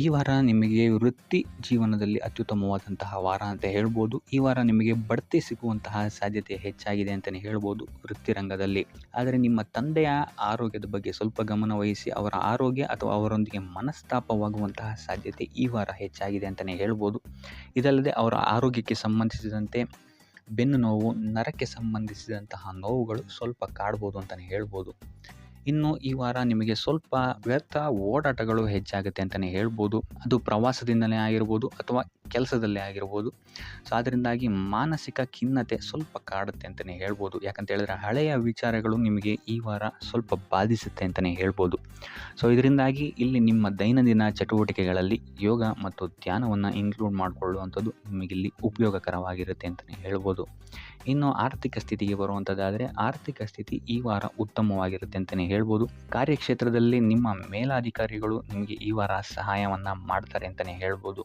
ಈ ವಾರ ನಿಮಗೆ ವೃತ್ತಿ ಜೀವನದಲ್ಲಿ ಅತ್ಯುತ್ತಮವಾದಂತಹ ವಾರ ಅಂತ ಹೇಳ್ಬೋದು. ಈ ವಾರ ನಿಮಗೆ ಬಡ್ತಿ ಸಿಗುವಂತಹ ಸಾಧ್ಯತೆ ಹೆಚ್ಚಾಗಿದೆ ಅಂತಲೇ ಹೇಳ್ಬೋದು ವೃತ್ತಿ ರಂಗದಲ್ಲಿ. ಆದರೆ ನಿಮ್ಮ ತಂದೆಯ ಆರೋಗ್ಯದ ಬಗ್ಗೆ ಸ್ವಲ್ಪ ಗಮನ ವಹಿಸಿ ಅವರ ಆರೋಗ್ಯ ಅಥವಾ ಅವರೊಂದಿಗೆ ಮನಸ್ತಾಪವಾಗುವಂತಹ ಸಾಧ್ಯತೆ ಈ ವಾರ ಹೆಚ್ಚಾಗಿದೆ ಅಂತಲೇ ಹೇಳ್ಬೋದು. ಇದಲ್ಲದೆ ಅವರ ಆರೋಗ್ಯಕ್ಕೆ ಸಂಬಂಧಿಸಿದಂತೆ ಬೆನ್ನು ನೋವು, ನರಕ್ಕೆ ಸಂಬಂಧಿಸಿದಂತಹ ನೋವುಗಳು ಸ್ವಲ್ಪ ಕಾಡ್ಬೋದು ಅಂತಲೇ ಹೇಳ್ಬೋದು. ಇನ್ನು ಈ ವಾರ ನಿಮಗೆ ಸ್ವಲ್ಪ ವ್ಯರ್ಥ ಓಡಾಟಗಳು ಹೆಚ್ಚಾಗುತ್ತೆ ಅಂತಲೇ ಹೇಳ್ಬೋದು. ಅದು ಪ್ರವಾಸದಿಂದಲೇ ಆಗಿರ್ಬೋದು ಅಥವಾ ಕೆಲಸದಲ್ಲೇ ಆಗಿರ್ಬೋದು. ಸೊ ಅದರಿಂದಾಗಿ ಮಾನಸಿಕ ಖಿನ್ನತೆ ಸ್ವಲ್ಪ ಕಾಡುತ್ತೆ ಅಂತಲೇ ಹೇಳ್ಬೋದು. ಯಾಕಂತ ಹೇಳಿದ್ರೆ ಹಳೆಯ ವಿಚಾರಗಳು ನಿಮಗೆ ಈ ವಾರ ಸ್ವಲ್ಪ ಬಾಧಿಸುತ್ತೆ ಅಂತಲೇ ಹೇಳ್ಬೋದು. ಸೊ ಇದರಿಂದಾಗಿ ಇಲ್ಲಿ ನಿಮ್ಮ ದೈನಂದಿನ ಚಟುವಟಿಕೆಗಳಲ್ಲಿ ಯೋಗ ಮತ್ತು ಧ್ಯಾನವನ್ನು ಇನ್ಕ್ಲೂಡ್ ಮಾಡಿಕೊಳ್ಳುವಂಥದ್ದು ನಿಮಗಿಲ್ಲಿ ಉಪಯೋಗಕರವಾಗಿರುತ್ತೆ ಅಂತಲೇ ಹೇಳ್ಬೋದು. ಇನ್ನು ಆರ್ಥಿಕ ಸ್ಥಿತಿಗೆ ಬರುವಂಥದ್ದಾದರೆ ಆರ್ಥಿಕ ಸ್ಥಿತಿ ಈ ವಾರ ಉತ್ತಮವಾಗಿರುತ್ತೆ ಅಂತಲೇ ಹೇಳ್ಬೋದು. ಕಾರ್ಯಕ್ಷೇತ್ರದಲ್ಲಿ ನಿಮ್ಮ ಮೇಲಾಧಿಕಾರಿಗಳು ನಿಮಗೆ ಈ ವಾರ ಸಹಾಯವನ್ನು ಮಾಡ್ತಾರೆ ಅಂತಲೇ ಹೇಳ್ಬೋದು.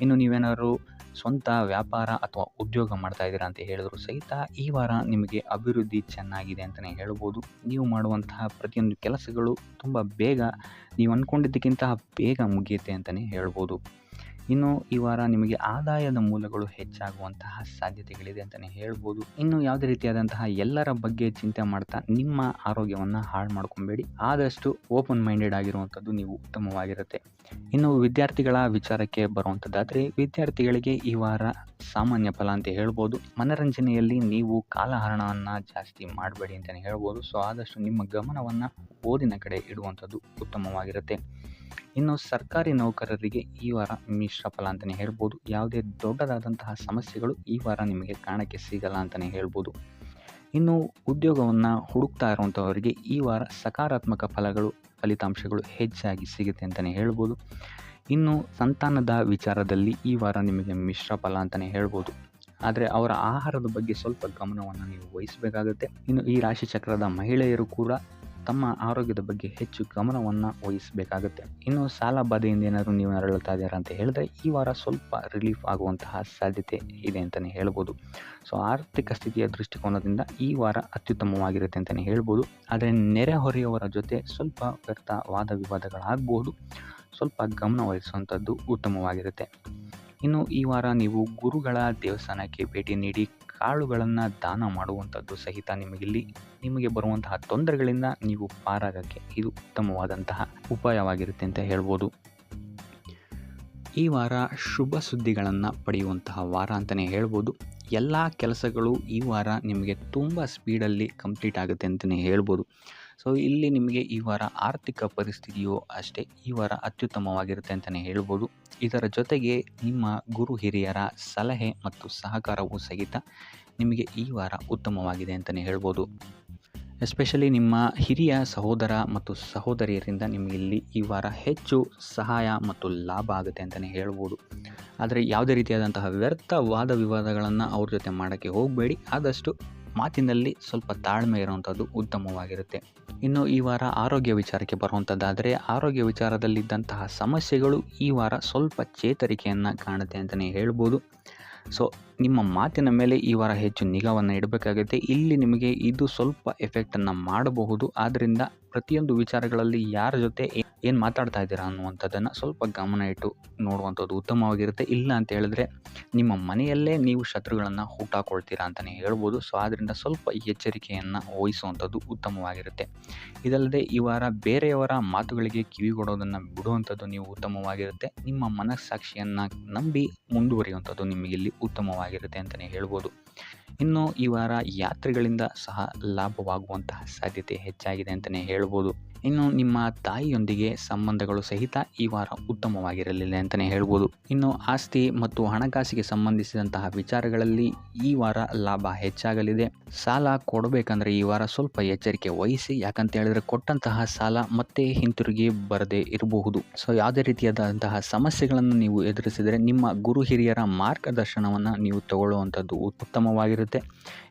ಇನ್ನು ನೀವೇನಾದ್ರು ಸ್ವಂತ ವ್ಯಾಪಾರ ಅಥವಾ ಉದ್ಯೋಗ ಮಾಡ್ತಾ ಇದ್ದೀರಾ ಅಂತ ಹೇಳಿದ್ರು ಸಹಿತ ಈ ವಾರ ನಿಮಗೆ ಅಭಿವೃದ್ಧಿ ಚೆನ್ನಾಗಿದೆ ಅಂತಲೇ ಹೇಳ್ಬೋದು. ನೀವು ಮಾಡುವಂತಹ ಪ್ರತಿಯೊಂದು ಕೆಲಸಗಳು ತುಂಬ ಬೇಗ ನೀವು ಅಂದ್ಕೊಂಡಿದ್ದಕ್ಕಿಂತ ಬೇಗ ಮುಗಿಯುತ್ತೆ ಅಂತಲೇ ಹೇಳ್ಬೋದು. ಇನ್ನು ಈ ವಾರ ನಿಮಗೆ ಆದಾಯದ ಮೂಲಗಳು ಹೆಚ್ಚಾಗುವಂತಹ ಸಾಧ್ಯತೆಗಳಿದೆ ಅಂತಲೇ ಹೇಳ್ಬೋದು. ಇನ್ನು ಯಾವುದೇ ರೀತಿಯಾದಂತಹ ಎಲ್ಲರ ಬಗ್ಗೆ ಚಿಂತೆ ಮಾಡ್ತಾ ನಿಮ್ಮ ಆರೋಗ್ಯವನ್ನು ಹಾಳು ಮಾಡ್ಕೊಬೇಡಿ. ಆದಷ್ಟು ಓಪನ್ ಮೈಂಡೆಡ್ ಆಗಿರುವಂಥದ್ದು ನೀವು ಉತ್ತಮವಾಗಿರುತ್ತೆ. ಇನ್ನು ವಿದ್ಯಾರ್ಥಿಗಳ ವಿಚಾರಕ್ಕೆ ಬರುವಂಥದ್ದಾದರೆ ವಿದ್ಯಾರ್ಥಿಗಳಿಗೆ ಈ ವಾರ ಸಾಮಾನ್ಯ ಫಲ ಅಂತ ಹೇಳ್ಬೋದು. ಮನರಂಜನೆಯಲ್ಲಿ ನೀವು ಕಾಲಹರಣವನ್ನು ಜಾಸ್ತಿ ಮಾಡಬೇಡಿ ಅಂತಲೇ ಹೇಳ್ಬೋದು. ಸೊ ಆದಷ್ಟು ನಿಮ್ಮ ಗಮನವನ್ನು ಓದಿನ ಕಡೆ ಇಡುವಂಥದ್ದು ಉತ್ತಮವಾಗಿರುತ್ತೆ. ಇನ್ನು ಸರ್ಕಾರಿ ನೌಕರರಿಗೆ ಈ ವಾರ ಮಿಶ್ರ ಫಲ ಅಂತಲೇ ಹೇಳ್ಬೋದು. ಯಾವುದೇ ದೊಡ್ಡದಾದಂತಹ ಸಮಸ್ಯೆಗಳು ಈ ವಾರ ನಿಮಗೆ ಕಾಣಕ್ಕೆ ಸಿಗಲ್ಲ ಅಂತಲೇ ಹೇಳ್ಬೋದು. ಇನ್ನು ಉದ್ಯೋಗವನ್ನು ಹುಡುಕ್ತಾ ಇರುವಂಥವರಿಗೆ ಈ ವಾರ ಸಕಾರಾತ್ಮಕ ಫಲಿತಾಂಶಗಳು ಹೆಚ್ಚಾಗಿ ಸಿಗುತ್ತೆ ಅಂತಲೇ ಹೇಳ್ಬೋದು. ಇನ್ನು ಸಂತಾನದ ವಿಚಾರದಲ್ಲಿ ಈ ವಾರ ನಿಮಗೆ ಮಿಶ್ರ ಫಲ ಅಂತಲೇ ಹೇಳ್ಬೋದು. ಆದರೆ ಅವರ ಆಹಾರದ ಬಗ್ಗೆ ಸ್ವಲ್ಪ ಗಮನವನ್ನು ನೀವು ವಹಿಸಬೇಕಾಗುತ್ತೆ. ಇನ್ನು ಈ ರಾಶಿ ಚಕ್ರದ ಮಹಿಳೆಯರು ಕೂಡ ತಮ್ಮ ಆರೋಗ್ಯದ ಬಗ್ಗೆ ಹೆಚ್ಚು ಗಮನವನ್ನು ವಹಿಸಬೇಕಾಗುತ್ತೆ. ಇನ್ನು ಸಾಲ ಬಾಧೆಯಿಂದ ಏನಾದರೂ ನೀವು ನರಳುತ್ತಾ ಇದ್ದೀರಾ ಅಂತ ಹೇಳಿದ್ರೆ ಈ ವಾರ ಸ್ವಲ್ಪ ರಿಲೀಫ್ ಆಗುವಂತಹ ಸಾಧ್ಯತೆ ಇದೆ ಅಂತಲೇ ಹೇಳ್ಬೋದು. ಸೊ ಆರ್ಥಿಕ ಸ್ಥಿತಿಯ ದೃಷ್ಟಿಕೋನದಿಂದ ಈ ವಾರ ಅತ್ಯುತ್ತಮವಾಗಿರುತ್ತೆ ಅಂತಲೇ ಹೇಳ್ಬೋದು. ಆದರೆ ನೆರೆಹೊರೆಯವರ ಜೊತೆ ಸ್ವಲ್ಪ ವ್ಯರ್ಥ ವಾದ ವಿವಾದಗಳಾಗಬಹುದು. ಸ್ವಲ್ಪ ಗಮನ ವಹಿಸುವಂಥದ್ದು ಉತ್ತಮವಾಗಿರುತ್ತೆ. ಇನ್ನು ಈ ವಾರ ನೀವು ಗುರುಗಳ ದೇವಸ್ಥಾನಕ್ಕೆ ಭೇಟಿ ನೀಡಿ ಕಾಳುಗಳನ್ನು ದಾನ ಮಾಡುವಂಥದ್ದು ಸಹಿತ ನಿಮಗೆ ಬರುವಂತಹ ತೊಂದರೆಗಳಿಂದ ನೀವು ಪಾರಾಗಕ್ಕೆ ಇದು ಉತ್ತಮವಾದಂತಹ ಉಪಾಯವಾಗಿರುತ್ತೆ ಅಂತ ಹೇಳ್ಬೋದು. ಈ ವಾರ ಶುಭ ಸುದ್ದಿಗಳನ್ನು ಪಡೆಯುವಂತಹ ವಾರ ಅಂತಲೇ ಹೇಳ್ಬೋದು. ಎಲ್ಲ ಕೆಲಸಗಳು ಈ ವಾರ ನಿಮಗೆ ತುಂಬ ಸ್ಪೀಡಲ್ಲಿ ಕಂಪ್ಲೀಟ್ ಆಗುತ್ತೆ ಅಂತಲೇ ಹೇಳ್ಬೋದು. ಸೊ ಇಲ್ಲಿ ನಿಮಗೆ ಈ ವಾರ ಆರ್ಥಿಕ ಪರಿಸ್ಥಿತಿಯು ಅಷ್ಟೇ ಈ ವಾರ ಅತ್ಯುತ್ತಮವಾಗಿರುತ್ತೆ ಅಂತಲೇ ಹೇಳ್ಬೋದು. ಇದರ ಜೊತೆಗೆ ನಿಮ್ಮ ಗುರು ಹಿರಿಯರ ಸಲಹೆ ಮತ್ತು ಸಹಕಾರವೂ ಸಹಿತ ನಿಮಗೆ ಈ ವಾರ ಉತ್ತಮವಾಗಿದೆ ಅಂತಲೇ ಹೇಳ್ಬೋದು. ಎಸ್ಪೆಷಲಿ ನಿಮ್ಮ ಹಿರಿಯ ಸಹೋದರ ಮತ್ತು ಸಹೋದರಿಯರಿಂದ ನಿಮಗೆ ಇಲ್ಲಿ ಈ ವಾರ ಹೆಚ್ಚು ಸಹಾಯ ಮತ್ತು ಲಾಭ ಆಗುತ್ತೆ ಅಂತಲೇ ಹೇಳ್ಬೋದು. ಆದರೆ ಯಾವುದೇ ರೀತಿಯಾದಂತಹ ವ್ಯರ್ಥ ವಾದ ವಿವಾದಗಳನ್ನು ಅವ್ರ ಜೊತೆ ಮಾಡೋಕ್ಕೆ ಹೋಗಬೇಡಿ. ಆದಷ್ಟು ಮಾತಿನಲ್ಲಿ ಸ್ವಲ್ಪ ತಾಳ್ಮೆ ಇರುವಂಥದ್ದು ಉತ್ತಮವಾಗಿರುತ್ತೆ. ಇನ್ನು ಈ ವಾರ ಆರೋಗ್ಯ ವಿಚಾರಕ್ಕೆ ಬರುವಂಥದ್ದಾದರೆ ಆರೋಗ್ಯ ವಿಚಾರದಲ್ಲಿದ್ದಂತಹ ಸಮಸ್ಯೆಗಳು ಈ ವಾರ ಸ್ವಲ್ಪ ಚೇತರಿಕೆಯನ್ನು ಕಾಣುತ್ತೆ ಅಂತಲೇ ಹೇಳ್ಬೋದು. ಸೊ ನಿಮ್ಮ ಮಾತಿನ ಮೇಲೆ ಈ ವಾರ ಹೆಚ್ಚು ನಿಗಾವನ್ನು ಇಡಬೇಕಾಗುತ್ತೆ. ಇಲ್ಲಿ ನಿಮಗೆ ಇದು ಸ್ವಲ್ಪ ಎಫೆಕ್ಟನ್ನು ಮಾಡಬಹುದು. ಆದ್ದರಿಂದ ಪ್ರತಿಯೊಂದು ವಿಚಾರಗಳಲ್ಲಿ ಯಾರ ಜೊತೆ ಏನು ಮಾತಾಡ್ತಾ ಇದ್ದೀರಾ ಅನ್ನುವಂಥದ್ದನ್ನು ಸ್ವಲ್ಪ ಗಮನ ಇಟ್ಟು ನೋಡುವಂಥದ್ದು ಉತ್ತಮವಾಗಿರುತ್ತೆ. ಇಲ್ಲ ಅಂತ ಹೇಳಿದ್ರೆ ನಿಮ್ಮ ಮನೆಯಲ್ಲೇ ನೀವು ಶತ್ರುಗಳನ್ನು ಹುಟ್ಟಾಕೊಳ್ತೀರಾ ಅಂತಲೇ ಹೇಳ್ಬೋದು. ಸೊ ಆದ್ದರಿಂದ ಸ್ವಲ್ಪ ಎಚ್ಚರಿಕೆಯನ್ನು ವಹಿಸುವಂಥದ್ದು ಉತ್ತಮವಾಗಿರುತ್ತೆ. ಇದಲ್ಲದೆ ಈ ವಾರ ಬೇರೆಯವರ ಮಾತುಗಳಿಗೆ ಕಿವಿಗೊಡೋದನ್ನು ಬಿಡುವಂಥದ್ದು ನೀವು ಉತ್ತಮವಾಗಿರುತ್ತೆ. ನಿಮ್ಮ ಮನಸ್ಸಾಕ್ಷಿಯನ್ನು ನಂಬಿ ಮುಂದುವರಿಯುವಂಥದ್ದು ನಿಮಗಿಲ್ಲಿ ಉತ್ತಮವಾಗಿರುತ್ತೆ ಅಂತಲೇ ಹೇಳ್ಬೋದು. ಇನ್ನು ಈ ವಾರ ಯಾತ್ರೆಗಳಿಂದ ಸಹ ಲಾಭವಾಗುವಂತಹ ಸಾಧ್ಯತೆ ಹೆಚ್ಚಾಗಿದೆ ಅಂತಲೇ ಹೇಳ್ಬೋದು. ಇನ್ನು ನಿಮ್ಮ ತಾಯಿಯೊಂದಿಗೆ ಸಂಬಂಧಗಳು ಸಹಿತ ಈ ವಾರ ಉತ್ತಮವಾಗಿರಲಿಲ್ಲ ಅಂತಲೇ ಹೇಳ್ಬೋದು. ಇನ್ನು ಆಸ್ತಿ ಮತ್ತು ಹಣಕಾಸಿಗೆ ಸಂಬಂಧಿಸಿದಂತಹ ವಿಚಾರಗಳಲ್ಲಿ ಈ ವಾರ ಲಾಭ ಹೆಚ್ಚಾಗಲಿದೆ. ಸಾಲ ಕೊಡಬೇಕಂದ್ರೆ ಈ ವಾರ ಸ್ವಲ್ಪ ಎಚ್ಚರಿಕೆ ವಹಿಸಿ, ಯಾಕಂತ ಹೇಳಿದ್ರೆ ಕೊಟ್ಟಂತಹ ಸಾಲ ಮತ್ತೆ ಹಿಂತಿರುಗಿ ಬರದೇ ಇರಬಹುದು. ಸೊ ಯಾವುದೇ ರೀತಿಯಾದಂತಹ ಸಮಸ್ಯೆಗಳನ್ನು ನೀವು ಎದುರಿಸಿದರೆ ನಿಮ್ಮ ಗುರು ಹಿರಿಯರ ಮಾರ್ಗದರ್ಶನವನ್ನು ನೀವು ತಗೊಳ್ಳುವಂಥದ್ದು ಉತ್ತಮವಾಗಿರುತ್ತೆ.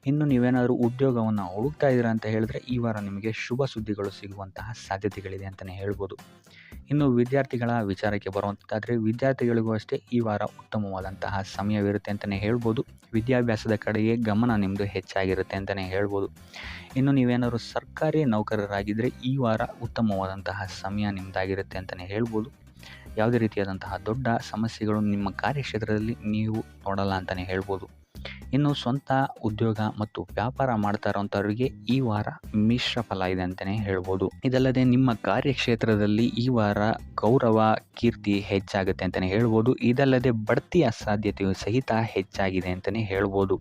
ಇನ್ನು ನೀವೇನಾದರೂ ಉದ್ಯೋಗವನ್ನು ಹುಡುಕ್ತಾ ಇದ್ದೀರಾ ಅಂತ ಹೇಳಿದ್ರೆ ಈ ವಾರ ನಿಮಗೆ ಶುಭ ಸುದ್ದಿಗಳು ಸಿಗುವಂತಹ ಸಾಧ್ಯತೆಗಳಿದೆ ಅಂತಲೇ ಹೇಳ್ಬೋದು. ಇನ್ನು ವಿದ್ಯಾರ್ಥಿಗಳ ವಿಚಾರಕ್ಕೆ ಬರುವಂಥದ್ದಾದರೆ ವಿದ್ಯಾರ್ಥಿಗಳಿಗೂ ಅಷ್ಟೇ ಈ ವಾರ ಉತ್ತಮವಾದಂತಹ ಸಮಯವಿರುತ್ತೆ ಅಂತಲೇ ಹೇಳ್ಬೋದು. ವಿದ್ಯಾಭ್ಯಾಸದ ಕಡೆಗೆ ಗಮನ ನಿಮ್ಮದು ಹೆಚ್ಚಾಗಿರುತ್ತೆ ಅಂತಲೇ ಹೇಳ್ಬೋದು. ಇನ್ನು ನೀವೇನಾದರೂ ಸರ್ಕಾರಿ ನೌಕರರಾಗಿದ್ದರೆ ಈ ವಾರ ಉತ್ತಮವಾದಂತಹ ಸಮಯ ನಿಮ್ಮದಾಗಿರುತ್ತೆ ಅಂತಲೇ ಹೇಳ್ಬೋದು. ಯಾವುದೇ ರೀತಿಯಾದಂತಹ ದೊಡ್ಡ ಸಮಸ್ಯೆಗಳು ನಿಮ್ಮ ಕಾರ್ಯಕ್ಷೇತ್ರದಲ್ಲಿ ನೀವು ನೋಡಲ್ಲ ಅಂತಲೇ ಹೇಳ್ಬೋದು. ಇನ್ನು ಸ್ವಂತ ಉದ್ಯೋಗ ಮತ್ತು ವ್ಯಾಪಾರ ಮಾಡ್ತಾ ಇರೋಂಥವ್ರಿಗೆ ಈ ವಾರ ಮಿಶ್ರ ಫಲ ಇದೆ ಅಂತಲೇ ಹೇಳ್ಬೋದು. ಇದಲ್ಲದೆ ನಿಮ್ಮ ಕಾರ್ಯಕ್ಷೇತ್ರದಲ್ಲಿ ಈ ವಾರ ಗೌರವ ಕೀರ್ತಿ ಹೆಚ್ಚಾಗುತ್ತೆ ಅಂತಲೇ ಹೇಳ್ಬೋದು. ಇದಲ್ಲದೆ ಬಡ್ತಿಯ ಸಾಧ್ಯತೆಯು ಸಹಿತ ಹೆಚ್ಚಾಗಿದೆ ಅಂತಲೇ ಹೇಳ್ಬೋದು.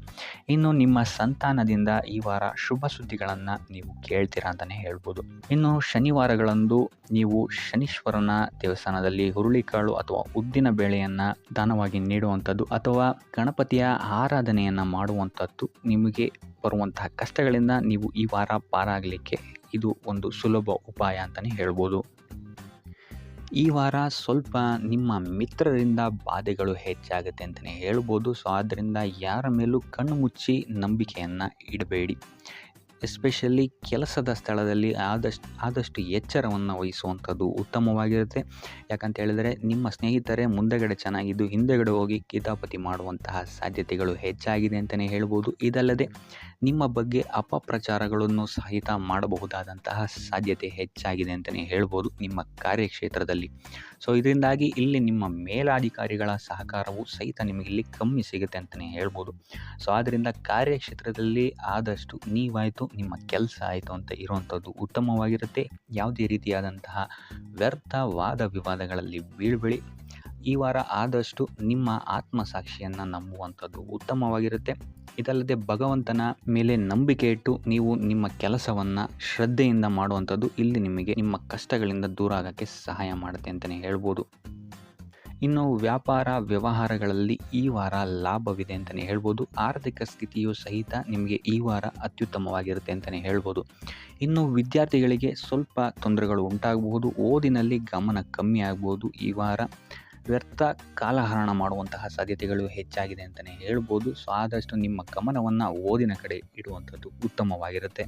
ಇನ್ನು ನಿಮ್ಮ ಸಂತಾನದಿಂದ ಈ ವಾರ ಶುಭ ಸುದ್ದಿಗಳನ್ನು ನೀವು ಕೇಳ್ತೀರಾ ಅಂತಲೇ ಹೇಳ್ಬೋದು. ಇನ್ನು ಶನಿವಾರಗಳಂದು ನೀವು ಶನೀಶ್ವರನ ದೇವಸ್ಥಾನದಲ್ಲಿ ಹುರುಳಿಕಾಳು ಅಥವಾ ಉದ್ದಿನ ಬೇಳೆಯನ್ನು ದಾನವಾಗಿ ನೀಡುವಂಥದ್ದು ಅಥವಾ ಗಣಪತಿಯ ಆರಾಧನೆಯನ್ನು ಮಾಡುವಂಥದ್ದು ನಿಮಗೆ ಬರುವಂತಹ ಕಷ್ಟಗಳಿಂದ ನೀವು ಈ ವಾರ ಪಾರಾಗಲಿಕ್ಕೆ ಇದು ಒಂದು ಸುಲಭ ಉಪಾಯ ಅಂತಲೇ ಹೇಳ್ಬೋದು. ಈ ವಾರ ಸ್ವಲ್ಪ ನಿಮ್ಮ ಮಿತ್ರರಿಂದ ಬಾಧೆಗಳು ಹೆಚ್ಚಾಗುತ್ತೆ ಅಂತಲೇ ಹೇಳ್ಬೋದು. ಸೊ ಆದ್ದರಿಂದ ಯಾರ ಮೇಲೂ ಕಣ್ಣು ಮುಚ್ಚಿ ನಂಬಿಕೆಯನ್ನು ಇಡಬೇಡಿ. ಎಸ್ಪೆಷಲಿ ಕೆಲಸದ ಸ್ಥಳದಲ್ಲಿ ಆದಷ್ಟು ಎಚ್ಚರವನ್ನು ವಹಿಸುವಂಥದ್ದು ಉತ್ತಮವಾಗಿರುತ್ತೆ. ಯಾಕಂತ ಹೇಳಿದರೆ ನಿಮ್ಮ ಸ್ನೇಹಿತರೇ ಮುಂದೆಗಡೆ ಚೆನ್ನಾಗಿದ್ದು ಹಿಂದೆಗಡೆ ಹೋಗಿ ಕಿತಾಪತಿ ಮಾಡುವಂತಹ ಸಾಧ್ಯತೆಗಳು ಹೆಚ್ಚಾಗಿದೆ ಅಂತಲೇ ಹೇಳ್ಬೋದು. ಇದಲ್ಲದೆ ನಿಮ್ಮ ಬಗ್ಗೆ ಅಪಪ್ರಚಾರಗಳನ್ನು ಸಹಿತ ಮಾಡಬಹುದಾದಂತಹ ಸಾಧ್ಯತೆ ಹೆಚ್ಚಾಗಿದೆ ಅಂತಲೇ ಹೇಳ್ಬೋದು ನಿಮ್ಮ ಕಾರ್ಯಕ್ಷೇತ್ರದಲ್ಲಿ. ಸೊ ಇದರಿಂದಾಗಿ ಇಲ್ಲಿ ನಿಮ್ಮ ಮೇಲಾಧಿಕಾರಿಗಳ ಸಹಕಾರವು ಸಹಿತ ನಿಮಗಿಲ್ಲಿ ಕಮ್ಮಿ ಸಿಗುತ್ತೆ ಅಂತಲೇ ಹೇಳ್ಬೋದು. ಸೊ ಆದ್ದರಿಂದ ಕಾರ್ಯಕ್ಷೇತ್ರದಲ್ಲಿ ಆದಷ್ಟು ನೀವಾಯಿತು ನಿಮ್ಮ ಕೆಲಸ ಆಯಿತು ಅಂತ ಇರುವಂಥದ್ದು ಉತ್ತಮವಾಗಿರುತ್ತೆ. ಯಾವುದೇ ರೀತಿಯಾದಂತಹ ವ್ಯರ್ಥ ವಾದ ವಿವಾದಗಳಲ್ಲಿ ಬೀಳ್ಬೇಡಿ. ಈ ವಾರ ಆದಷ್ಟು ನಿಮ್ಮ ಆತ್ಮಸಾಕ್ಷಿಯನ್ನು ನಂಬುವಂಥದ್ದು ಉತ್ತಮವಾಗಿರುತ್ತೆ. ಇದಲ್ಲದೆ ಭಗವಂತನ ಮೇಲೆ ನಂಬಿಕೆ ಇಟ್ಟು ನೀವು ನಿಮ್ಮ ಕೆಲಸವನ್ನು ಶ್ರದ್ಧೆಯಿಂದ ಮಾಡುವಂಥದ್ದು ಇಲ್ಲಿ ನಿಮಗೆ ನಿಮ್ಮ ಕಷ್ಟಗಳಿಂದ ದೂರ ಆಗೋಕ್ಕೆ ಸಹಾಯ ಮಾಡುತ್ತೆ ಅಂತಲೇ ಹೇಳ್ಬೋದು. ಇನ್ನು ವ್ಯಾಪಾರ ವ್ಯವಹಾರಗಳಲ್ಲಿ ಈ ವಾರ ಲಾಭವಿದೆ ಅಂತಲೇ ಹೇಳ್ಬೋದು. ಆರ್ಥಿಕ ಸ್ಥಿತಿಯು ಸಹಿತ ನಿಮಗೆ ಈ ವಾರ ಅತ್ಯುತ್ತಮವಾಗಿರುತ್ತೆ ಅಂತಲೇ ಹೇಳ್ಬೋದು. ಇನ್ನು ವಿದ್ಯಾರ್ಥಿಗಳಿಗೆ ಸ್ವಲ್ಪ ತೊಂದರೆಗಳು ಉಂಟಾಗಬಹುದು. ಓದಿನಲ್ಲಿ ಗಮನ ಕಮ್ಮಿ ಆಗ್ಬೋದು. ಈ ವಾರ ವ್ಯರ್ಥ ಕಾಲಹರಣ ಮಾಡುವಂತಹ ಸಾಧ್ಯತೆಗಳು ಹೆಚ್ಚಾಗಿದೆ ಅಂತಲೇ ಹೇಳ್ಬೋದು. ಸೊ ಆದಷ್ಟು ನಿಮ್ಮ ಗಮನವನ್ನು ಓದಿನ ಕಡೆ ಇಡುವಂಥದ್ದು ಉತ್ತಮವಾಗಿರುತ್ತೆ.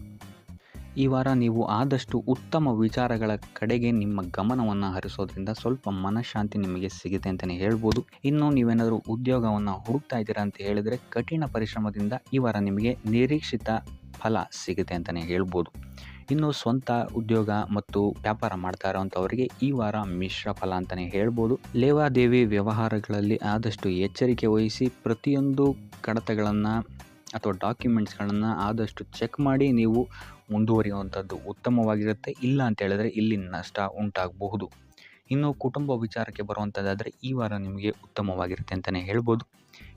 ಈ ವಾರ ನೀವು ಆದಷ್ಟು ಉತ್ತಮ ವಿಚಾರಗಳ ಕಡೆಗೆ ನಿಮ್ಮ ಗಮನವನ್ನು ಹರಿಸೋದ್ರಿಂದ ಸ್ವಲ್ಪ ಮನಃಶಾಂತಿ ನಿಮಗೆ ಸಿಗುತ್ತೆ ಅಂತಲೇ ಹೇಳ್ಬೋದು. ಇನ್ನು ನೀವೇನಾದರೂ ಉದ್ಯೋಗವನ್ನು ಹುಡುಕ್ತಾ ಇದ್ದೀರಾ ಅಂತ ಹೇಳಿದರೆ ಕಠಿಣ ಪರಿಶ್ರಮದಿಂದ ಈ ವಾರ ನಿಮಗೆ ನಿರೀಕ್ಷಿತ ಫಲ ಸಿಗುತ್ತೆ ಅಂತಲೇ ಹೇಳ್ಬೋದು. ಇನ್ನು ಸ್ವಂತ ಉದ್ಯೋಗ ಮತ್ತು ವ್ಯಾಪಾರ ಮಾಡ್ತಾ ಇರೋವಂಥವರಿಗೆ ಈ ವಾರ ಮಿಶ್ರ ಫಲ ಅಂತಲೇ ಹೇಳ್ಬೋದು. ಲೇವಾದೇವಿ ವ್ಯವಹಾರಗಳಲ್ಲಿ ಆದಷ್ಟು ಎಚ್ಚರಿಕೆ ವಹಿಸಿ ಪ್ರತಿಯೊಂದು ಕಡತಗಳನ್ನು ಅಥವಾ ಡಾಕ್ಯುಮೆಂಟ್ಸ್ಗಳನ್ನು ಆದಷ್ಟು ಚೆಕ್ ಮಾಡಿ ನೀವು ಮುಂದುವರಿಯುವಂಥದ್ದು ಉತ್ತಮವಾಗಿರುತ್ತೆ. ಇಲ್ಲ ಅಂತ ಹೇಳಿದ್ರೆ ಇಲ್ಲಿ ನಷ್ಟ ಉಂಟಾಗಬಹುದು. ಇನ್ನು ಕುಟುಂಬ ವಿಚಾರಕ್ಕೆ ಬರುವಂಥದ್ದಾದರೆ ಈ ವಾರ ನಿಮಗೆ ಉತ್ತಮವಾಗಿರುತ್ತೆ ಅಂತಲೇ ಹೇಳ್ಬೋದು.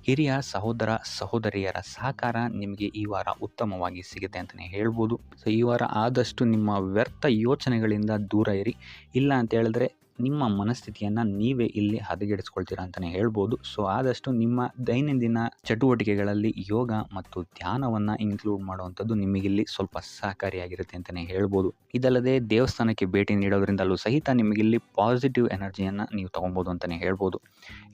ಹಿರಿಯ ಸಹೋದರ ಸಹೋದರಿಯರ ಸಹಕಾರ ನಿಮಗೆ ಈ ವಾರ ಉತ್ತಮವಾಗಿ ಸಿಗುತ್ತೆ ಅಂತಲೇ ಹೇಳ್ಬೋದು. ಸೊ ಈ ವಾರ ಆದಷ್ಟು ನಿಮ್ಮ ವ್ಯರ್ಥ ಯೋಚನೆಗಳಿಂದ ದೂರ ಇರಿ. ಇಲ್ಲ ಅಂತ ಹೇಳಿದ್ರೆ ನಿಮ್ಮ ಮನಸ್ಥಿತಿಯನ್ನು ನೀವೇ ಇಲ್ಲಿ ಹದಗೆಡಿಸ್ಕೊಳ್ತೀರಾ ಅಂತಲೇ ಹೇಳ್ಬೋದು. ಸೊ ಆದಷ್ಟು ನಿಮ್ಮ ದೈನಂದಿನ ಚಟುವಟಿಕೆಗಳಲ್ಲಿ ಯೋಗ ಮತ್ತು ಧ್ಯಾನವನ್ನು ಇನ್ಕ್ಲೂಡ್ ಮಾಡುವಂಥದ್ದು ನಿಮಗಿಲ್ಲಿ ಸ್ವಲ್ಪ ಸಹಕಾರಿಯಾಗಿರುತ್ತೆ ಅಂತಲೇ ಹೇಳ್ಬೋದು. ಇದಲ್ಲದೆ ದೇವಸ್ಥಾನಕ್ಕೆ ಭೇಟಿ ನೀಡೋದ್ರಿಂದಲೂ ಸಹಿತ ನಿಮಗಿಲ್ಲಿ ಪಾಸಿಟಿವ್ ಎನರ್ಜಿಯನ್ನು ನೀವು ತೊಗೊಬೋದು ಅಂತಲೇ ಹೇಳ್ಬೋದು.